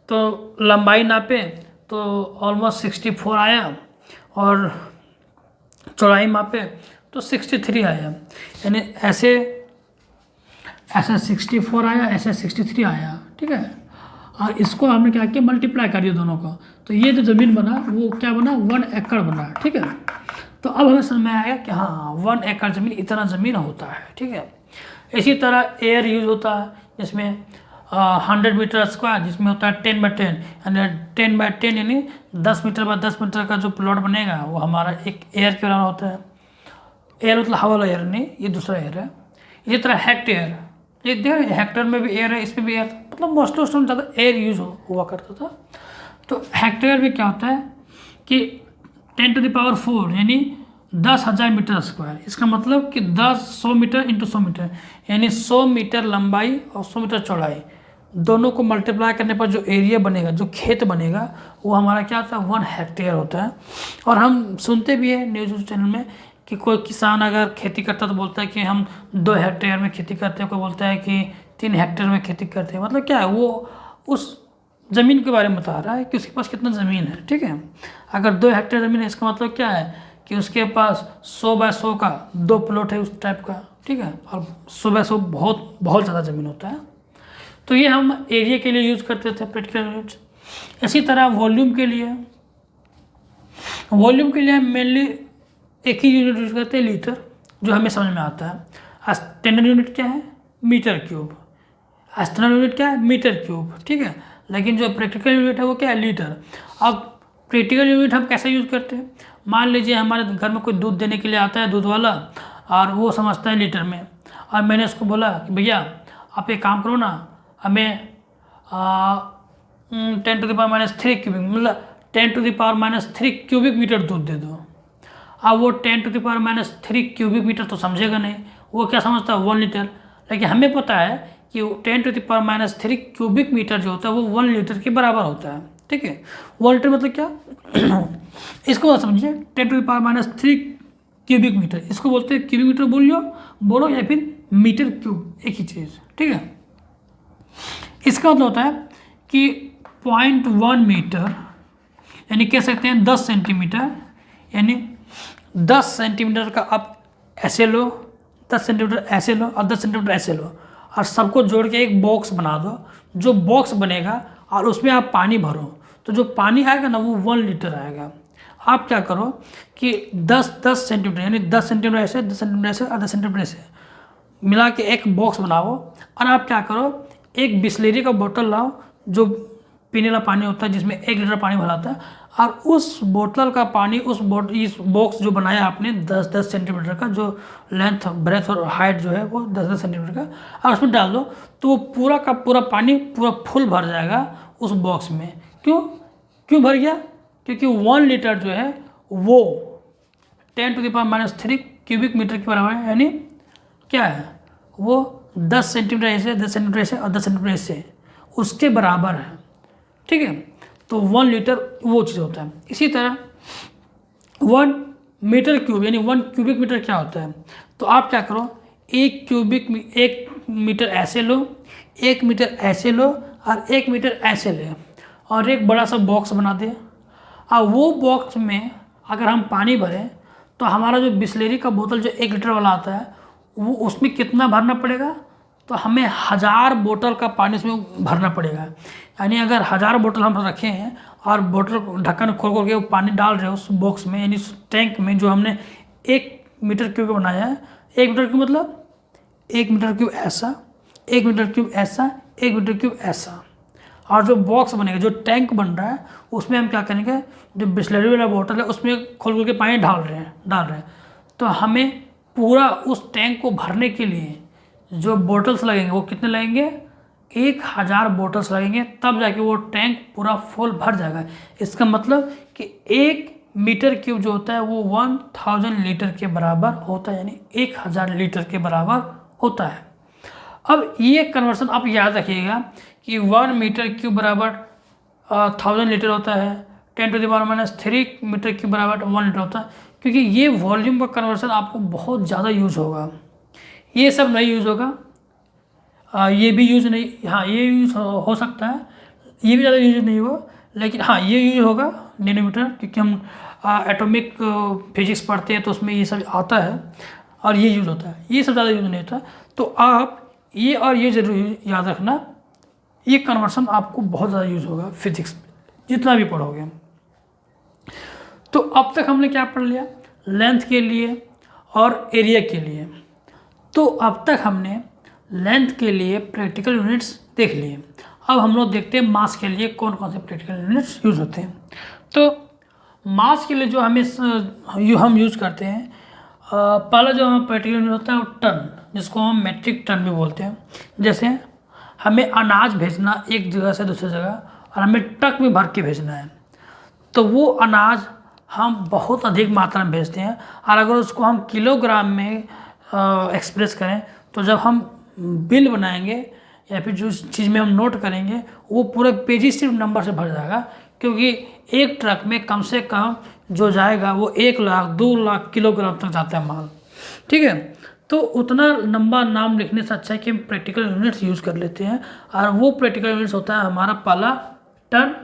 [SPEAKER 1] तो लंबाई नापें तो ऑलमोस्ट 64 आया, और चौड़ाई मापें तो 63 आया। यानी ऐसे 64 आया, ऐसे 63 आया, ठीक है। और इसको हमने क्या किया? मल्टीप्लाई कर दिया दोनों को, तो ये जो ज़मीन बना वो क्या बना? 1 एकड़ बना, ठीक है। तो अब हमें समझ में आया कि हाँ 1 एकड़ ज़मीन इतना ज़मीन होता है, ठीक है। इसी तरह एयर यूज़ होता है, जिसमें 100 मीटर स्क्वायर, जिसमें होता है 10/10 यानी 10/10 यानी 10 मीटर बाय 10 मीटर का जो प्लॉट बनेगा वो हमारा एक एयर के बराबर होता है। एयर मतलब हवा वाला एयर नहीं, ये दूसरा एयर है। इसी तरह हेक्टेयर, ये देखिए हेक्टर में भी एयर है, इसमें भी एयर, मतलब मोस्ट ऑफ ज़्यादा एयर यूज़ हुआ करता था। तो हेक्टेयर में क्या होता है कि 10⁴ यानी 10,000 मीटर स्क्वायर। इसका मतलब कि 100 मीटर इंटू 100 मीटर, यानी 100 मीटर लंबाई और 100 मीटर चौड़ाई, दोनों को मल्टीप्लाई करने पर जो एरिया बनेगा, जो खेत बनेगा, वो हमारा क्या होता है? 1 हेक्टेयर होता है। और हम सुनते भी हैं न्यूज़ चैनल में कि कोई किसान अगर खेती करता है तो बोलता है कि हम 2 हेक्टेयर में खेती करते हैं, कोई बोलता है कि 3 हेक्टेयर में खेती करते हैं। मतलब क्या है? वो उस ज़मीन के बारे में बता रहा है कि उसके पास कितना ज़मीन है, ठीक है। अगर 2 हेक्टेयर ज़मीन है, इसका मतलब क्या है कि उसके पास 100 बाय 100 का 2 प्लॉट है उस टाइप का, ठीक है। और 100 बाय 100 बहुत बहुत ज़्यादा ज़मीन होता है। तो ये हम एरिया के लिए यूज़ करते थे प्रैक्टिकल यूनिट्स। इसी तरह वॉल्यूम के लिए हम मेनली एक ही यूनिट यूज़ करते हैं, लीटर, जो हमें समझ में आता है। स्टैंडर्ड यूनिट क्या है? Metre cube. स्टैंडर्ड यूनिट क्या है? मीटर क्यूब, ठीक है। लेकिन जो प्रैक्टिकल यूनिट है वो क्या है? लीटर। अब प्रैक्टिकल यूनिट हम कैसे यूज़ करते हैं? मान लीजिए हमारे घर में कोई दूध देने के लिए आता है, दूध वाला, और वो समझता है लीटर में, और मैंने उसको बोला कि भैया आप एक काम करो ना, हमें 10⁻³ क्यूबिक, मतलब 10⁻³ क्यूबिक मीटर दूध दे दो। अब वो 10⁻³ क्यूबिक मीटर तो समझेगा नहीं, वो क्या समझता है? 1 लीटर। लेकिन हमें पता है कि 10⁻³ क्यूबिक मीटर जो होता है वो 1 लीटर के बराबर होता है। ठीक है, 1 लीटर मतलब क्या इसको बात समझिए, 10⁻³ क्यूबिक मीटर, इसको बोलते हैं क्यूबिक मीटर बोलो या फिर मीटर क्यूब, एक ही चीज़। ठीक है, इसका मतलब होता है कि 0.1 मीटर यानी कह सकते हैं 10 सेंटीमीटर, यानी 10 सेंटीमीटर का आप ऐसे लो, 10 सेंटीमीटर ऐसे लो और 10 सेंटीमीटर ऐसे लो और सबको जोड़ के एक बॉक्स बना दो। जो बॉक्स बनेगा और उसमें आप पानी भरो, तो जो पानी आएगा ना वो 1 लीटर आएगा। आप क्या करो कि 10 सेंटीमीटर यानी 10 सेंटीमीटर ऐसे, 10 सेंटीमीटर ऐसे और 10 सेंटीमीटर ऐसे मिला के एक बॉक्स बनाओ और आप क्या करो, एक बिस्लेरी का बोतल लाओ जो पीने वाला पानी होता है जिसमें 1 लीटर पानी भरा था, और उस बोतल का पानी इस बॉक्स जो बनाया आपने 10 सेंटीमीटर का, जो लेंथ ब्रेथ और हाइट जो है वो 10 सेंटीमीटर का, और उसमें डाल दो तो वो पूरा का पूरा पानी पूरा फुल भर जाएगा उस बॉक्स में। क्यों भर गया? क्योंकि 1 लीटर जो है वो 10⁻³ क्यूबिक मीटर के बराबर है, यानी क्या है वो 10 सेंटीमीटर ऐसे, 10 सेंटीमीटर ऐसे और 10 सेंटीमीटर ऐसे उसके बराबर है। ठीक है, तो 1 लीटर वो चीज़ होता है। इसी तरह 1 मीटर क्यूब यानी 1 क्यूबिक मीटर क्या होता है, तो आप क्या करो, 1 मीटर ऐसे लो, 1 मीटर ऐसे लो और 1 मीटर ऐसे ले और एक बड़ा सा बॉक्स बना दे। और वो बॉक्स में अगर हम पानी भरें तो हमारा जो बिस्लेरी का बोतल जो 1 लीटर वाला आता है वो उसमें कितना भरना पड़ेगा, तो हमें 1000 बोतल का पानी इसमें भरना पड़ेगा। यानी अगर 1000 बोतल हम रखे हैं और बोतल ढक्कन खोल के वो पानी डाल रहे हैं उस बॉक्स में, यानी उस टैंक में जो हमने 1 मीटर क्यूब बनाया है, 1 मीटर क्यूब मतलब 1 मीटर क्यूब ऐसा, 1 मीटर क्यूब ऐसा, 1 मीटर क्यूब ऐसा, और जो बॉक्स बनेगा जो टैंक बन रहा है उसमें हम क्या करेंगे, जो बिस्लरी वाला बोतल है उसमें खोल के पानी डाल रहे हैं। तो हमें पूरा उस टैंक को भरने के लिए जो बोटल्स लगेंगे वो कितने लगेंगे, 1000 बोटल्स लगेंगे, तब जाके वो टैंक पूरा फुल भर जाएगा। इसका मतलब कि 1 मीटर क्यूब जो होता है वो 1000 लीटर के बराबर होता है, यानी 1000 लीटर के बराबर होता है। अब ये कन्वर्सन आप याद रखिएगा कि 1 मीटर क्यूब बराबर 1000 लीटर होता है, 10⁻³ मीटर क्यूब बराबर 1 लीटर होता है, क्योंकि ये वॉल्यूम का कन्वर्सन आपको बहुत ज़्यादा यूज होगा। ये सब नहीं यूज़ होगा, ये भी यूज़ नहीं, हाँ ये यूज़ हो सकता है, ये भी ज़्यादा यूज नहीं होगा, लेकिन हाँ ये यूज होगा नैनोमीटर, क्योंकि हम एटॉमिक फिजिक्स पढ़ते हैं तो उसमें ये सब आता है और ये यूज़ होता है। ये सब ज़्यादा यूज़ नहीं होता, तो आप ये और ये ज़रूर याद रखना, ये कन्वर्सन आपको बहुत ज़्यादा यूज़ होगा फिजिक्स में जितना भी पढ़ोगे। तो अब तक हमने क्या पढ़ लिया, लेंथ के लिए और एरिया के लिए। तो अब तक हमने लेंथ के लिए प्रैक्टिकल यूनिट्स देख लिए। अब हम लोग देखते हैं मास के लिए कौन कौन से प्रैक्टिकल यूनिट्स यूज़ होते हैं। तो मास के लिए जो हम यूज़ करते हैं, पहला जो हमारा प्रैक्टिकल यूनिट होता है वो टन, जिसको हम मेट्रिक टन भी बोलते हैं। जैसे हमें अनाज भेजना एक जगह से दूसरी जगह और हमें ट्रक में भर के भेजना है, तो वो अनाज हम बहुत अधिक मात्रा में भेजते हैं, और अगर उसको हम किलोग्राम में एक्सप्रेस करें तो जब हम बिल बनाएंगे या फिर जो चीज़ में हम नोट करेंगे वो पूरे पेज सिर्फ नंबर से भर जाएगा, क्योंकि एक ट्रक में कम से कम जो जाएगा वो 1 लाख 2 लाख किलोग्राम तक जाता है माल। ठीक है, तो उतना लंबा नाम लिखने से अच्छा है कि हम प्रैक्टिकल यूनिट्स यूज़ कर लेते हैं, और वो प्रैक्टिकल यूनिट्स होता है हमारा पहला टन,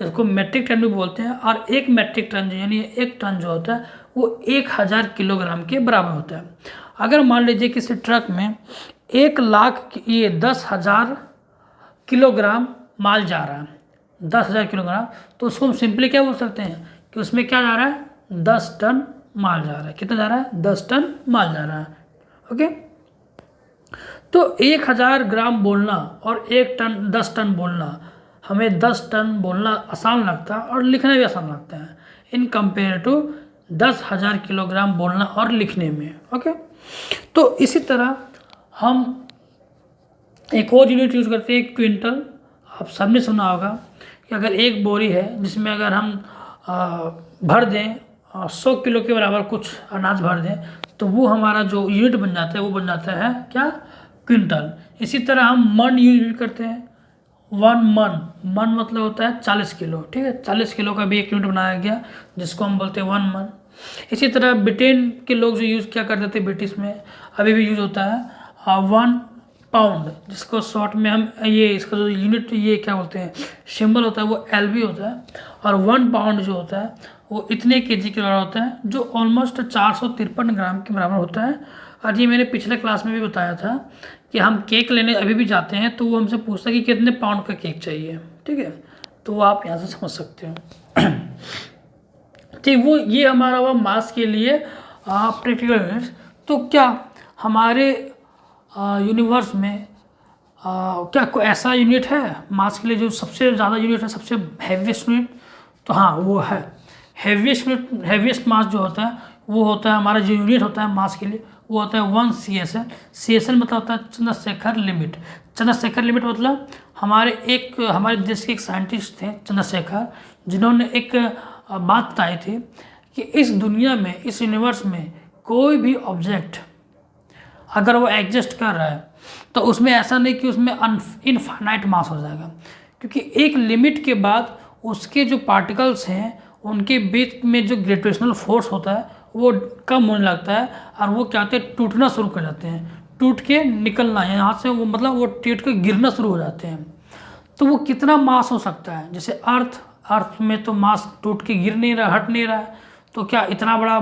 [SPEAKER 1] इसको मेट्रिक टन भी बोलते हैं। और 1 मेट्रिक टन यानी 1 टन जो होता है वो 1000 किलोग्राम के बराबर होता है। अगर मान लीजिए किसी ट्रक में 1 लाख ये 10,000 किलोग्राम माल जा रहा है, 10,000 किलोग्राम, तो उसको हम सिंपली क्या बोल सकते हैं कि उसमें क्या जा रहा है, 10 टन माल जा रहा है। कितना जा रहा है, 10 टन माल जा रहा है। ओके, तो 1000 ग्राम बोलना और 1 टन 10 टन बोलना, हमें 10 टन बोलना आसान लगता है और लिखना भी आसान लगता है इन कंपेयर टू 10,000 किलोग्राम बोलना और लिखने में। ओके, तो इसी तरह हम एक और यूनिट यूज़ करते हैं, क्विंटल। आप सबने सुना होगा कि अगर एक बोरी है जिसमें अगर हम भर दें 100 किलो के बराबर कुछ अनाज भर दें, तो वो हमारा जो यूनिट बन जाता है वो बन जाता है क्या, क्विंटल। इसी तरह हम मन यूज भी करते हैं, 1 मन मतलब होता है 40 किलो, ठीक है, 40 किलो का भी एक यूनिट बनाया गया जिसको हम बोलते हैं 1 मन। इसी तरह ब्रिटेन के लोग जो यूज़ क्या करते थे ब्रिटिश में, अभी भी यूज होता है 1 पाउंड, जिसको शॉर्ट में हम ये इसका जो यूनिट ये क्या बोलते हैं सिंबल होता है वो LB होता है। और 1 पाउंड जो होता है वो इतने केजी के बराबर होता है, जो ऑलमोस्ट 453 ग्राम के बराबर होता है। और ये मैंने पिछले क्लास में भी बताया था कि हम केक लेने अभी भी जाते हैं तो वो हमसे पूछता है कि कितने पाउंड का केक चाहिए, ठीक है, तो वो आप यहाँ से समझ सकते हो। ठीक, वो ये हमारा हुआ मास के लिए प्रैक्टिकल यूनिट्स। तो क्या हमारे यूनिवर्स में क्या कोई ऐसा यूनिट है मास के लिए जो सबसे ज़्यादा यूनिट है, सबसे हैवीएस्ट यूनिट? तो हाँ, वो है हैवीएस्ट यूनिट। हैवीएस्ट मास जो होता है वो होता है हमारा जो यूनिट होता है मास के लिए वो होता है 1 CSL। CSL मतलब होता है चंद्रशेखर लिमिट। चंद्रशेखर लिमिट मतलब हमारे देश के एक साइंटिस्ट थे चंद्रशेखर, जिन्होंने एक बात बताई थी कि इस दुनिया में, इस यूनिवर्स में कोई भी ऑब्जेक्ट अगर वो एग्जिस्ट कर रहा है तो उसमें ऐसा नहीं कि उसमें इनफाइनाइट मास हो जाएगा, क्योंकि एक लिमिट के बाद उसके जो पार्टिकल्स हैं उनके बीच में जो ग्रेविटेशनल फोर्स होता है वो कम होने लगता है और वो क्या होते हैं टूटना शुरू कर जाते हैं, टूट के निकलना है यहाँ से, वो मतलब वो टूट के गिरना शुरू हो जाते हैं। तो वो कितना मास हो सकता है? जैसे अर्थ में तो मास टूट के गिर नहीं रहा, हट नहीं रहा है, तो क्या इतना बड़ा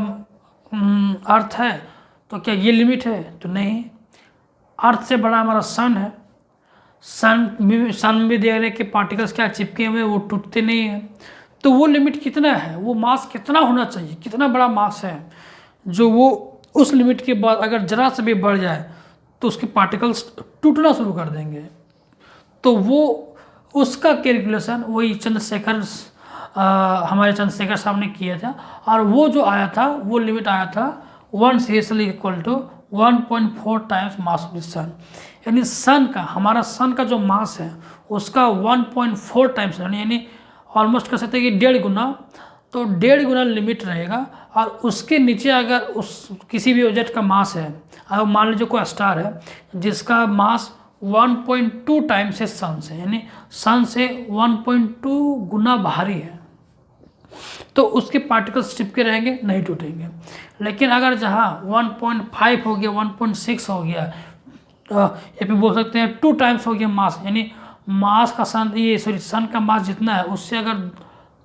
[SPEAKER 1] अर्थ है? तो क्या ये लिमिट है? तो नहीं। अर्थ से बड़ा हमारा सन है। सन में भी देख रहे कि पार्टिकल्स क्या चिपके हुए, वो टूटते नहीं हैं। तो वो लिमिट कितना है, वो मास कितना होना चाहिए, कितना बड़ा मास है जो वो उस लिमिट के बाद अगर जरा से भी बढ़ जाए तो उसके पार्टिकल्स टूटना शुरू कर देंगे। तो वो उसका कैलकुलेशन वही हमारे चंद्रशेखर साहब ने किया था, और वो जो आया था वो लिमिट आया था 1 CSL equal to 1.4 times mass of the sun. यानी सन का, हमारा सन का जो मास है उसका 1.4 टाइम्स, यानी ऑलमोस्ट कह सकते हैं कि 1.5 गुना, तो 1.5 गुना लिमिट रहेगा। और उसके नीचे अगर उस किसी भी ऑब्जेक्ट का मास है, अगर मान लीजिए कोई स्टार है जिसका मास 1.2 टाइम्स है सन से, यानी सन से 1.2 गुना भारी है, तो उसके पार्टिकल्स चिपके रहेंगे, नहीं टूटेंगे। लेकिन अगर जहाँ 1.5 हो गया, 1.6 हो गया, या फिर बोल सकते हैं 2 टाइम्स हो गया मास, यानी मास का सन का मास जितना है उससे अगर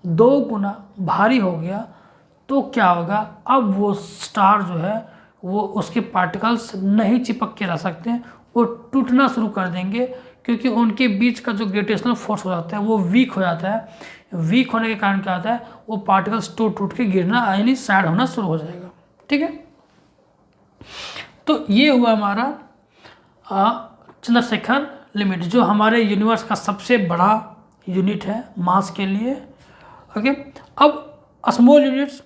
[SPEAKER 1] 2 गुना भारी हो गया तो क्या होगा? अब वो स्टार जो है वो उसके पार्टिकल्स नहीं चिपक के रह सकते हैं, वो टूटना शुरू कर देंगे, क्योंकि उनके बीच का जो ग्रेविटेशनल फोर्स हो जाता है वो वीक हो जाता है। वीक होने के कारण क्या होता है, वो पार्टिकल्स टूट के गिरना यानी सैड होना शुरू हो जाएगा, ठीक है। तो ये हुआ हमारा चंद्रशेखर लिमिट, जो हमारे यूनिवर्स का सबसे बड़ा यूनिट है मास के लिए, ओके। अब स्मॉल यूनिट्स,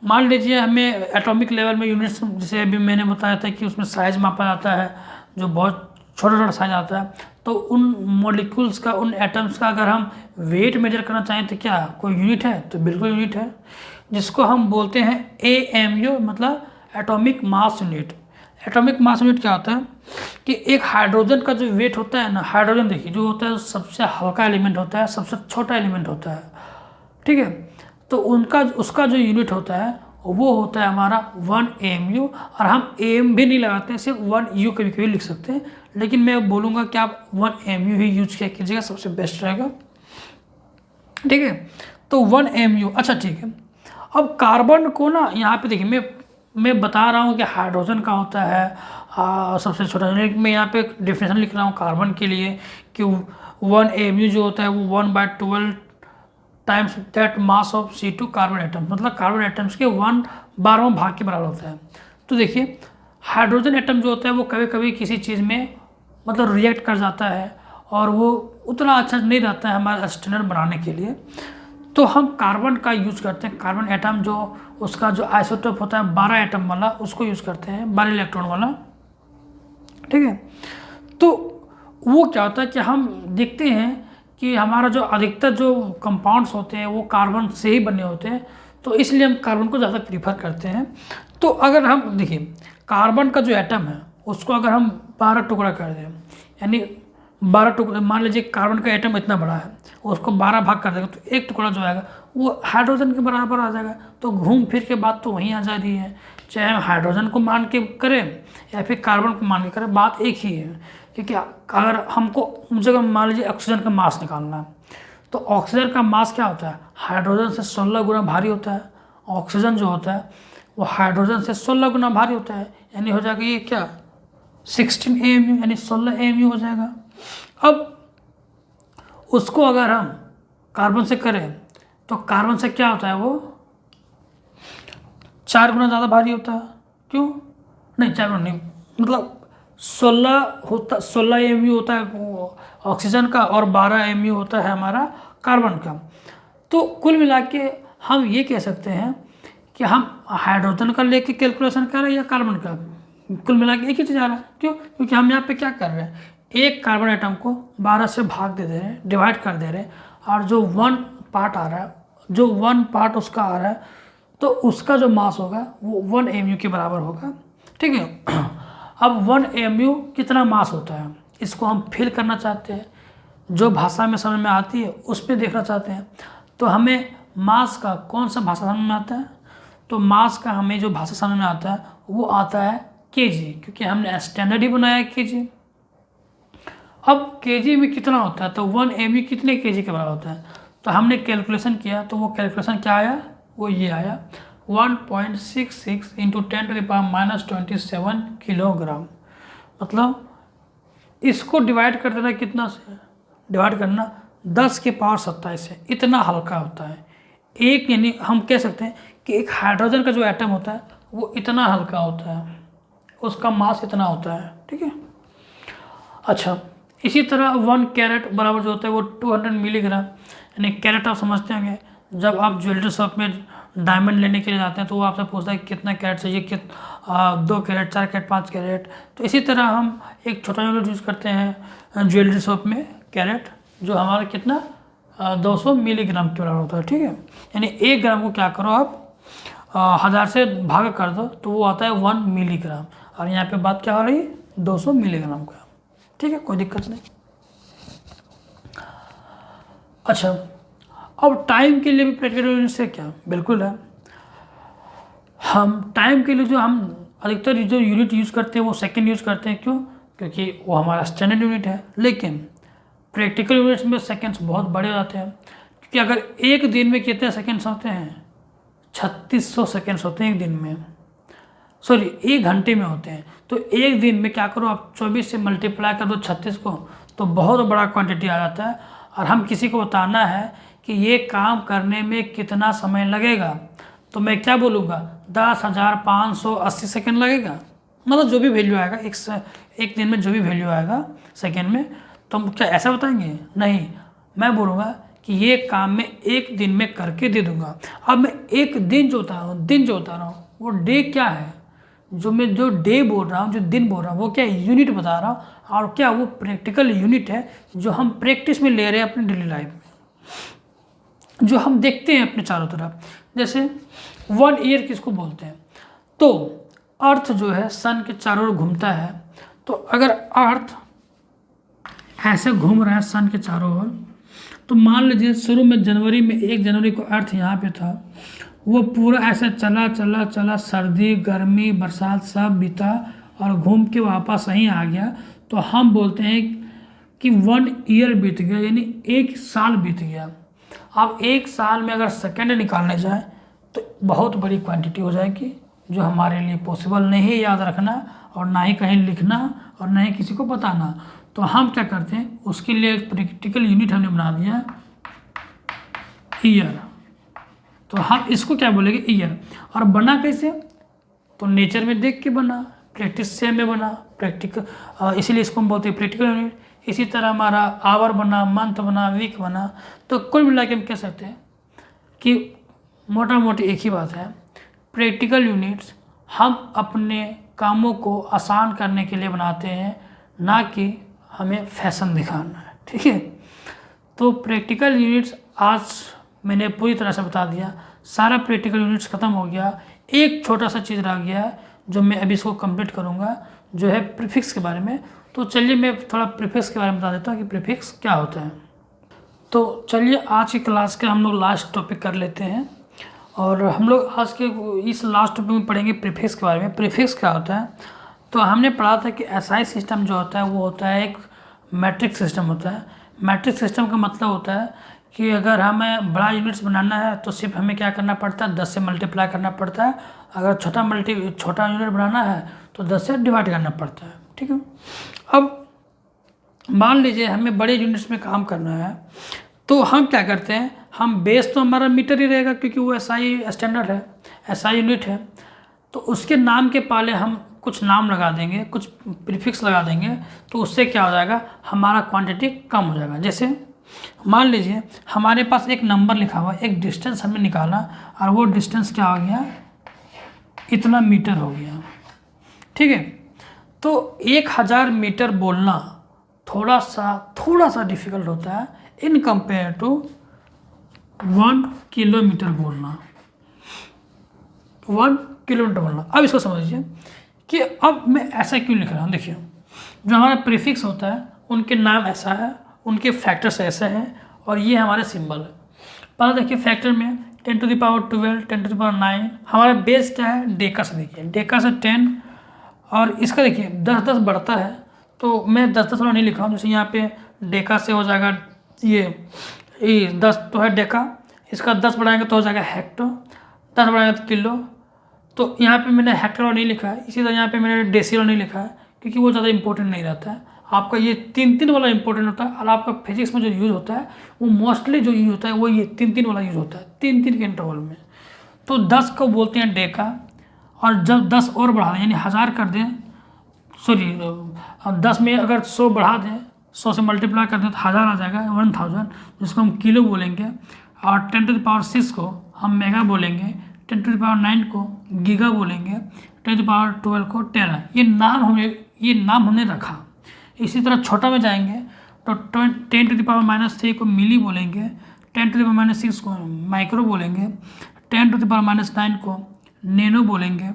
[SPEAKER 1] मान लीजिए हमें एटॉमिक लेवल में यूनिट्स, जैसे अभी मैंने बताया था कि उसमें साइज मापा जाता है जो बहुत छोटा छोटा साइज आता है, तो उन मॉलिक्यूल्स का, उन एटम्स का अगर हम वेट मेजर करना चाहें तो क्या कोई यूनिट है? तो बिल्कुल यूनिट है, जिसको हम बोलते हैं AMU, मतलब atomic mass unit. Atomic mass unit क्या होता है कि एक हाइड्रोजन का जो वेट होता है ना, हाइड्रोजन देखिए जो होता है सबसे हल्का एलिमेंट होता है, सबसे छोटा एलिमेंट होता है, ठीक है। तो उसका जो यूनिट होता है वो होता है हमारा 1 AMU, और हम AM भी नहीं लगाते हैं, सिर्फ 1 U कभी कभी लिख सकते हैं, लेकिन मैं बोलूँगा कि आप 1 AMU ही यूज किया कीजिएगा, सबसे बेस्ट रहेगा, ठीक है। तो 1 AMU, अच्छा ठीक है। अब कार्बन को ना यहाँ पे देखिए, मैं बता रहा हूँ कि हाइड्रोजन का होता है सबसे छोटा, मैं यहाँ पे डेफिनेशन लिख रहा हूँ कार्बन के लिए कि 1 AMU जो होता है वो 1/12 times that mass of C2 carbon atoms, मतलब कार्बन एटम्स के 1/12वां भाग के बराबर होता है। तो देखिए हाइड्रोजन एटम जो होता है वो कभी कभी किसी चीज़ में मतलब रिएक्ट कर जाता है और वो उतना अच्छा नहीं रहता है हमारे स्टैंडर्ड बनाने के लिए, तो हम कार्बन का यूज़ करते हैं। कार्बन एटम जो उसका जो आइसोटोप होता है 12 एटम वाला, उसको यूज़ करते हैं, 12 इलेक्ट्रॉन वाला, ठीक है। तो वो क्या होता है कि हम देखते हैं कि हमारा जो अधिकतर जो कंपाउंड्स होते हैं वो कार्बन से ही बने होते हैं, तो इसलिए हम कार्बन को ज़्यादा प्रीफर करते हैं। तो अगर हम देखिए कार्बन का जो एटम है उसको अगर हम 12 टुकड़ा कर दें, यानी 12 टुकड़े, मान लीजिए कार्बन का एटम इतना बड़ा है, उसको 12 भाग कर देगा तो एक टुकड़ा जो आएगा वो हाइड्रोजन के बराबर आ जाएगा। तो घूम फिर के बात तो वहीं आ जा रही है, चाहे हम हाइड्रोजन को मान के करें या फिर कार्बन को मान के करें, बात एक ही है। क्योंकि अगर हमको मुझे मान लीजिए ऑक्सीजन का मास निकालना है, तो ऑक्सीजन का मास क्या होता है, हाइड्रोजन से 16 गुना भारी होता है। ऑक्सीजन जो होता है वो हाइड्रोजन से 16 गुना भारी होता है, यानी हो जाएगा ये क्या 16 AMU, यानी 16 AMU हो जाएगा। अब उसको अगर हम कार्बन से करें तो कार्बन से क्या होता है, वो 4 गुना ज़्यादा भारी होता है। क्यों नहीं, 4 गुना नहीं, मतलब 16 AMU होता है ऑक्सीजन का और 12 AMU होता है हमारा कार्बन का। तो कुल मिला के हम ये कह सकते हैं कि हम हाइड्रोजन का लेके कैलकुलेशन कर रहे हैं या कार्बन का, कुल मिला के एक ही चीज़ आ रहा है। क्यों, क्योंकि हम यहाँ पे क्या कर रहे हैं, एक कार्बन एटम को 12 से भाग दे रहे हैं, डिवाइड कर दे रहे हैं, और जो 1 पार्ट आ रहा है, जो 1 पार्ट उसका आ रहा है, तो उसका जो मास होगा वो 1 AMU के बराबर होगा। ठीक है। अब 1 AMU कितना मास होता है, इसको हम फिल करना चाहते हैं, जो भाषा में समझ में आती है उसमें देखना चाहते हैं। तो हमें मास का कौन सा भाषा समझ में आता है, तो मास का हमें जो भाषा समझ में आता है वो आता है केजी, क्योंकि हमने स्टैंडर्ड ही बनाया है केजी। अब केजी में कितना होता है, तो 1 AMU कितने केजी के बराबर होता है, तो हमने कैलकुलेशन किया, तो वो कैलकुलेशन क्या आया, वो ये आया 1.66 इंटू 10⁻⁻27 किलोग्राम। मतलब इसको डिवाइड कर देना कितना से, डिवाइड करना 10⁻27 से, इतना हल्का होता है एक, यानी हम कह सकते हैं कि एक हाइड्रोजन का जो एटम होता है वो इतना हल्का होता है, उसका मास इतना होता है। ठीक है। अच्छा, इसी तरह 1 कैरेट बराबर जो होता है वो 200 मिलीग्राम, यानी कैरेट आप समझते होंगे, जब आप ज्वेलरी शॉप में डायमंड लेने के लिए जाते हैं तो वो आपसे पूछता है कितना कैरेट चाहिए, 2 कैरेट, 4 कैरेट, 5 कैरेट। तो इसी तरह हम एक छोटा यूनिट यूज़ करते हैं ज्वेलरी शॉप में, कैरेट, जो हमारा कितना 200 मिलीग्राम के बराबर होता है। ठीक है, यानी 1 ग्राम को क्या करो आप 1000 से भाग कर दो तो वो आता है 1 मिलीग्राम, और यहाँ पे बात क्या हो रही है 200 मिलीग्राम का। ठीक है, कोई दिक्कत नहीं। अच्छा, अब टाइम के लिए भी प्रैक्टिकल यूनिट से क्या, बिल्कुल है। हम टाइम के लिए जो हम अधिकतर जो यूनिट यूज़ करते हैं वो सेकंड यूज़ करते हैं। क्यों, क्योंकि वो हमारा स्टैंडर्ड यूनिट है। लेकिन प्रैक्टिकल यूनिट्स में सेकंड्स बहुत बड़े होते हैं, क्योंकि अगर एक दिन में कितने सेकंड्स होते हैं, 3600 सेकंड्स होते हैं एक दिन में, सॉरी 1 घंटे में होते हैं। तो एक दिन में क्या करो आप 24 से मल्टीप्लाई कर दो 36 को, तो बहुत बड़ा क्वांटिटी आ जाता है। और हम किसी को बताना है कि ये काम करने में कितना समय लगेगा, तो मैं क्या बोलूँगा 10,580 सेकंड लगेगा, मतलब जो भी वैल्यू आएगा एक दिन में, जो भी वैल्यू आएगा सेकंड में, तो हम क्या ऐसा बताएंगे, नहीं, मैं बोलूँगा कि ये काम मैं एक दिन में करके दे दूँगा। अब मैं एक दिन जो बता रहा हूँ, दिन जो बता रहा हूँ, वो डे क्या है, जो डे बोल रहा हूँ, जो दिन बोल रहा हूँ, वो क्या यूनिट बता रहा हूँ, और क्या वो प्रैक्टिकल यूनिट है जो हम प्रैक्टिस में ले रहे हैं अपनी डेली लाइफ में, जो हम देखते हैं अपने चारों तरफ। जैसे 1 ईयर किसको बोलते हैं, तो अर्थ जो है सन के चारों ओर घूमता है। तो अगर अर्थ ऐसे घूम रहा है सन के चारों ओर, तो मान लीजिए शुरू में जनवरी में 1 जनवरी को अर्थ यहाँ पे था, वो पूरा ऐसे चला चला चला, सर्दी गर्मी बरसात सब बीता और घूम के वापस यहीं आ गया, तो हम बोलते हैं कि 1 ईयर बीत गया, यानी 1 साल बीत गया। अब 1 साल में अगर सेकंड निकालने जाए तो बहुत बड़ी क्वांटिटी हो जाएगी, जो हमारे लिए पॉसिबल नहीं है याद रखना, और ना ही कहीं लिखना, और ना ही किसी को बताना। तो हम क्या करते हैं, उसके लिए एक प्रैक्टिकल यूनिट हमने बना दिया ईयर। तो हम इसको क्या बोलेंगे, ईयर। और बना कैसे, तो नेचर में देख के बना, प्रैक्टिस से हमें बना प्रैक्टिकल, इसीलिए इसको हम बोलते हैं प्रैक्टिकल यूनिट। इसी तरह हमारा आवर बना, मंथ बना, वीक बना। तो कुल मिला के हम कह सकते हैं कि मोटा मोटी एक ही बात है, प्रैक्टिकल यूनिट्स हम अपने कामों को आसान करने के लिए बनाते हैं, ना कि हमें फैशन दिखाना है। ठीक है, तो प्रैक्टिकल यूनिट्स आज मैंने पूरी तरह से बता दिया, सारा प्रैक्टिकल यूनिट्स ख़त्म हो गया। एक छोटा सा चीज़ रह गया है जो मैं अभी इसको कंप्लीट करूँगा, जो है प्रीफिक्स के बारे में। तो चलिए मैं थोड़ा प्रीफिक्स के बारे में बता देता हूँ कि प्रीफिक्स क्या होता है। तो चलिए आज की क्लास के हम लोग लास्ट टॉपिक कर लेते हैं, और हम लोग आज के इस लास्ट टॉपिक में पढ़ेंगे प्रीफिक्स के बारे में। प्रीफिक्स क्या होता है? तो हमने पढ़ा था कि एसआई सिस्टम जो होता है वो होता है एक मैट्रिक्स सिस्टम होता है। मैट्रिक्स सिस्टम का मतलब होता है कि अगर हमें बड़ा यूनिट्स बनाना है तो सिर्फ हमें क्या करना पड़ता है, 10 से मल्टीप्लाई करना पड़ता है। अगर छोटा यूनिट बनाना है तो 10 से डिवाइड करना पड़ता है। ठीक है। अब मान लीजिए हमें बड़े यूनिट्स में काम करना है, तो हम क्या करते हैं, हम बेस तो हमारा मीटर ही रहेगा क्योंकि वो एसआई स्टैंडर्ड है, एसआई यूनिट है। तो उसके नाम के पहले हम कुछ नाम लगा देंगे, कुछ प्रीफिक्स लगा देंगे, तो उससे क्या हो जाएगा, हमारा क्वांटिटी कम हो जाएगा। जैसे मान लीजिए हमारे पास एक नंबर लिखा हुआ, एक डिस्टेंस हमने निकाला, और वो डिस्टेंस क्या हो गया, इतना मीटर हो गया। ठीक है। तो 1000 मीटर बोलना थोड़ा सा डिफिकल्ट होता है इन कंपेयर टू 1 किलोमीटर बोलना, 1 किलोमीटर बोलना। अब इसको समझिए कि अब मैं ऐसा क्यों लिख रहा हूँ। देखिए, जो हमारा प्रीफिक्स होता है उनके नाम ऐसा है, उनके फैक्टर्स ऐसे हैं, और ये हमारे सिंबल है। पहले देखिए फैक्टर में 10 to the power 12, 10 to the power 9। हमारा बेस क्या है, डेका से। देखिए डेका से 10, और इसका देखिए 10 बढ़ता है, तो मैं 10 वाला नहीं लिखा हूँ। जैसे यहाँ पे डेका से हो जाएगा ये 10 तो है डेका, इसका 10 बढ़ाएंगे तो हो जाएगा हेक्टर, 10 बढ़ाएंगे तो किलो। तो यहाँ पे मैंने हेक्टर वाला नहीं लिखा है, इसी तरह यहाँ पे मैंने डेसिमल नहीं लिखा है क्योंकि वो ज़्यादा इंपॉर्टेंट नहीं रहता है। आपका ये 3 वाला इंपॉर्टेंट होता है, और आपका फिजिक्स में जो यूज़ होता है वो मोस्टली जो यूज़ होता है वो ये 3 वाला यूज़ होता है, 3 के इंटरवल में। तो 10 को बोलते हैं डेका, और जब 10 और बढ़ा दें यानी 1000 कर दें, सॉरी 10 में अगर 100 बढ़ा दें, 100 से मल्टीप्लाई कर दें तो 1000 आ जाएगा, 1000, जिसको हम किलो बोलेंगे। और 10 टू द पावर 6 को हम मेगा बोलेंगे, 10 टू द पावर 9 को गीगा बोलेंगे, 10 टू द पावर 12 को टेरा। ये नाम हमने रखा। इसी तरह छोटा में जाएंगे तो 10 टू द पावर -3 को मिली बोलेंगे, 10 टू द पावर -6 को माइक्रो बोलेंगे, 10 टू द पावर -9 को नैनो बोलेंगे,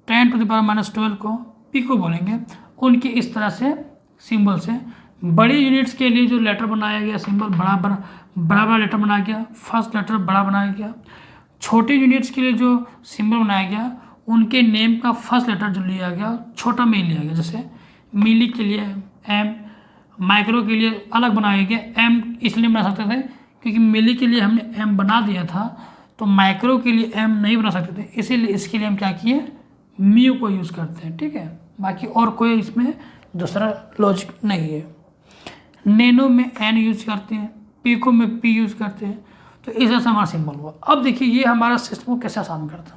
[SPEAKER 1] 10 टू द पावर -12 को पिको बोलेंगे। उनकी इस तरह से सिंबल से बड़ी यूनिट्स के लिए जो लेटर बनाया गया, सिंबल बड़ा लेटर बनाया गया, फर्स्ट लेटर बड़ा बनाया गया। छोटे यूनिट्स के लिए जो सिंबल बनाया गया, उनके नेम का फर्स्ट लेटर जो लिया गया छोटा में ही लिया गया। जैसे मिली के लिए एम, माइक्रो के लिए अलग बनाया गया, एम इसलिए बना सकते थे क्योंकि मिली के लिए हमने एम बना दिया था, तो माइक्रो के लिए एम नहीं बना सकते थे, इसीलिए इसके लिए हम क्या किए, म्यू को यूज़ करते हैं। ठीक है। बाकी और कोई इसमें दूसरा लॉजिक नहीं है। नैनो में एन यूज करते हैं, पिको में पी यूज करते हैं। तो इस तरह से हमारा सिंबल हुआ। अब देखिए ये हमारा सिस्टम को कैसे आसान करता है।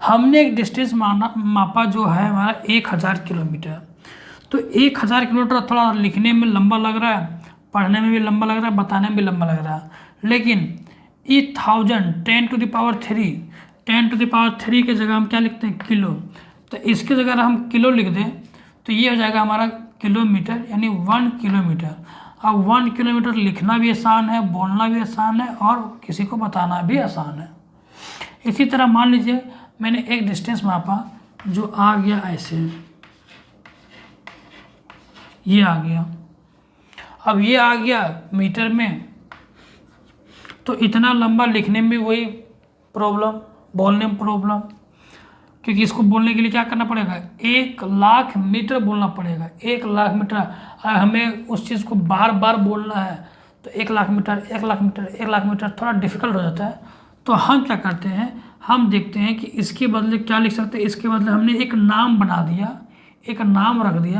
[SPEAKER 1] हमने एक डिस्टेंस मापा जो है हमारा 1000 किलोमीटर। तो 1000 किलोमीटर थोड़ा लिखने में लंबा लग रहा है, पढ़ने में भी लंबा लग रहा है, बताने में भी लंबा लग रहा है, लेकिन 1000 10 to the power 3, 10 to the power 3 के जगह हम क्या लिखते हैं, किलो। तो इसके जगह हम किलो लिख दें तो ये हो जाएगा हमारा किलोमीटर, यानी 1 किलोमीटर। अब 1 किलोमीटर लिखना भी आसान है, बोलना भी आसान है, और किसी को बताना भी आसान है। इसी तरह मान लीजिए मैंने एक डिस्टेंस मापा जो आ गया ऐसे, ये आ गया। अब ये आ गया मीटर में, तो इतना लंबा लिखने में वही प्रॉब्लम, बोलने में प्रॉब्लम, क्योंकि इसको बोलने के लिए क्या करना पड़ेगा, 1,00,000 मीटर बोलना पड़ेगा। 1,00,000 मीटर, अगर हमें उस चीज़ को बार बार बोलना है तो 1,00,000 मीटर 1,00,000 मीटर 1,00,000 मीटर थोड़ा डिफिकल्ट हो जाता है। तो हम क्या करते हैं, हम देखते हैं कि इसके बदले क्या लिख सकते हैं। इसके बदले हमने एक नाम बना दिया, एक नाम रख दिया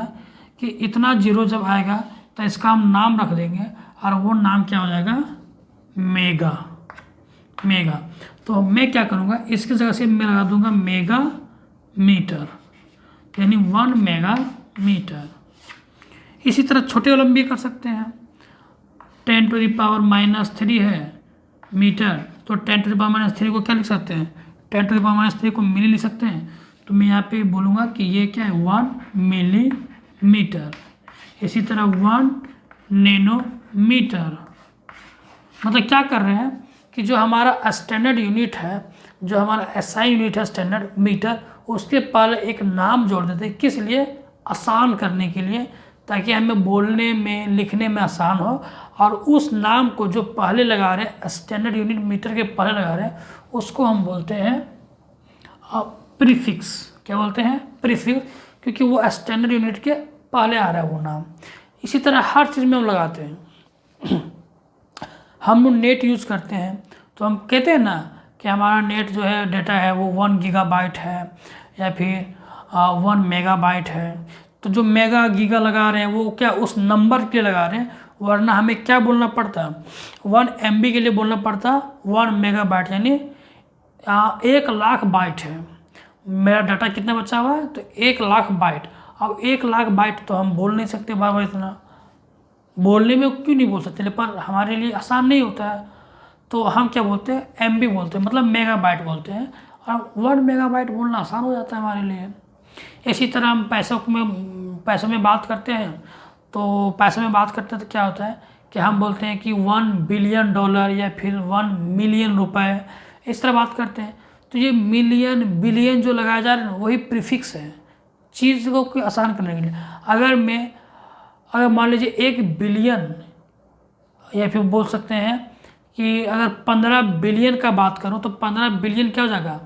[SPEAKER 1] कि इतना जीरो जब आएगा तो इसका हम नाम रख देंगे, और वो नाम क्या हो जाएगा, मेगा। तो मैं क्या करूँगा, इसकी जगह से मैं लगा दूंगा मेगा मीटर, यानी 1 मेगा मीटर। इसी तरह छोटे वाला भी कर सकते हैं। 10 टू द पावर -3 है मीटर, तो 10 टू द पावर -3 को क्या लिख सकते हैं, 10 टू द पावर -3 को मिली लिख सकते हैं। तो मैं यहाँ पे बोलूँगा कि ये क्या है, 1 मिलीमीटर। इसी तरह 1 नैनोमीटर। मतलब क्या कर रहे हैं कि जो हमारा स्टैंडर्ड यूनिट है, जो हमारा एसआई यूनिट है स्टैंडर्ड मीटर, उसके पहले एक नाम जोड़ देते हैं। किस लिए? आसान करने के लिए, ताकि हमें बोलने में लिखने में आसान हो। और उस नाम को जो पहले लगा रहे हैं, स्टैंडर्ड यूनिट मीटर के पहले लगा रहे हैं, उसको हम बोलते हैं प्रीफिक्स। क्या बोलते हैं? प्रीफिक्स, क्योंकि वो स्टैंडर्ड यूनिट के पहले आ रहा है वो नाम। इसी तरह हर चीज़ में हम लगाते हैं। हम लोग नेट यूज़ करते हैं तो हम कहते हैं ना कि हमारा नेट जो है डेटा है वो 1 गीगाबाइट है या फिर 1 मेगाबाइट है। तो जो मेगा गीगा लगा रहे हैं वो क्या उस नंबर के लिए लगा रहे हैं, वरना हमें क्या बोलना पड़ता है? 1 MB के लिए बोलना पड़ता 1 मेगाबाइट, यानी 1,00,000 बाइट है। मेरा डाटा कितना बचा हुआ है? तो 1,00,000 बाइट। अब 1,00,000 बाइट तो हम बोल नहीं सकते बार बार इतना, बोलने में क्यों नहीं बोल सकते, पर हमारे लिए आसान नहीं होता है, तो हम क्या बोलते हैं? MB बोलते हैं, मतलब मेगाबाइट बोलते हैं। और 1 मेगाबाइट बोलना आसान हो जाता है हमारे लिए। इसी तरह हम पैसों में बात करते हैं, तो पैसों में बात करते हैं तो क्या होता है कि हम बोलते हैं कि $1 बिलियन या फिर 1 मिलियन रुपए, इस तरह बात करते हैं। तो ये मिलियन बिलियन जो लगाया जा रहा है वही प्रीफिक्स है, चीज़ को आसान करने के लिए। अगर मान लीजिए 1 बिलियन, या फिर बोल सकते हैं कि अगर 15 बिलियन का बात करूं तो 15 बिलियन क्या हो जाएगा?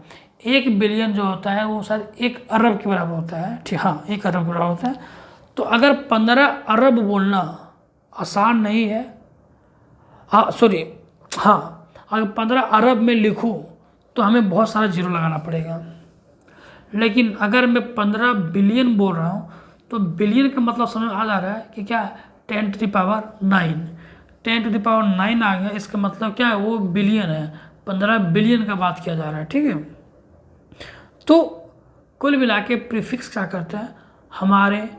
[SPEAKER 1] 1 बिलियन जो होता है वो शायद 1 अरब के बराबर होता है। ठीक, हाँ, 1 अरब के बराबर होता है। तो अगर 15 अरब बोलना आसान नहीं है, अगर 15 अरब में लिखूं तो हमें बहुत सारा जीरो लगाना पड़ेगा। लेकिन अगर मैं 15 बिलियन बोल रहा हूँ तो बिलियन का मतलब समझ आ जा रहा है कि क्या? 10⁹9। 10⁹9 आ गया, इसका मतलब क्या है? वो बिलियन है, 15 बिलियन का बात किया जा रहा है। ठीक है, तो कुल मिला के प्रीफिक्स क्या करता है? हमारे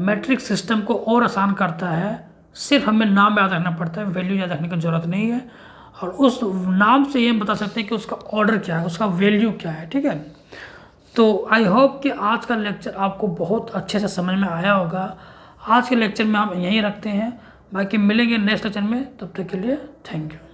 [SPEAKER 1] मैट्रिक सिस्टम को और आसान करता है। सिर्फ हमें नाम याद रखना पड़ता है, वैल्यू याद रखने की ज़रूरत नहीं है। और उस नाम से ये हम बता सकते हैं कि उसका ऑर्डर क्या है, उसका वैल्यू क्या है। ठीक है, तो आई होप कि आज का लेक्चर आपको बहुत अच्छे से समझ में आया होगा। आज के लेक्चर में हम यहीं रखते हैं, बाकी मिलेंगे नेक्स्ट लेक्चर में, तब तक के लिए थैंक यू।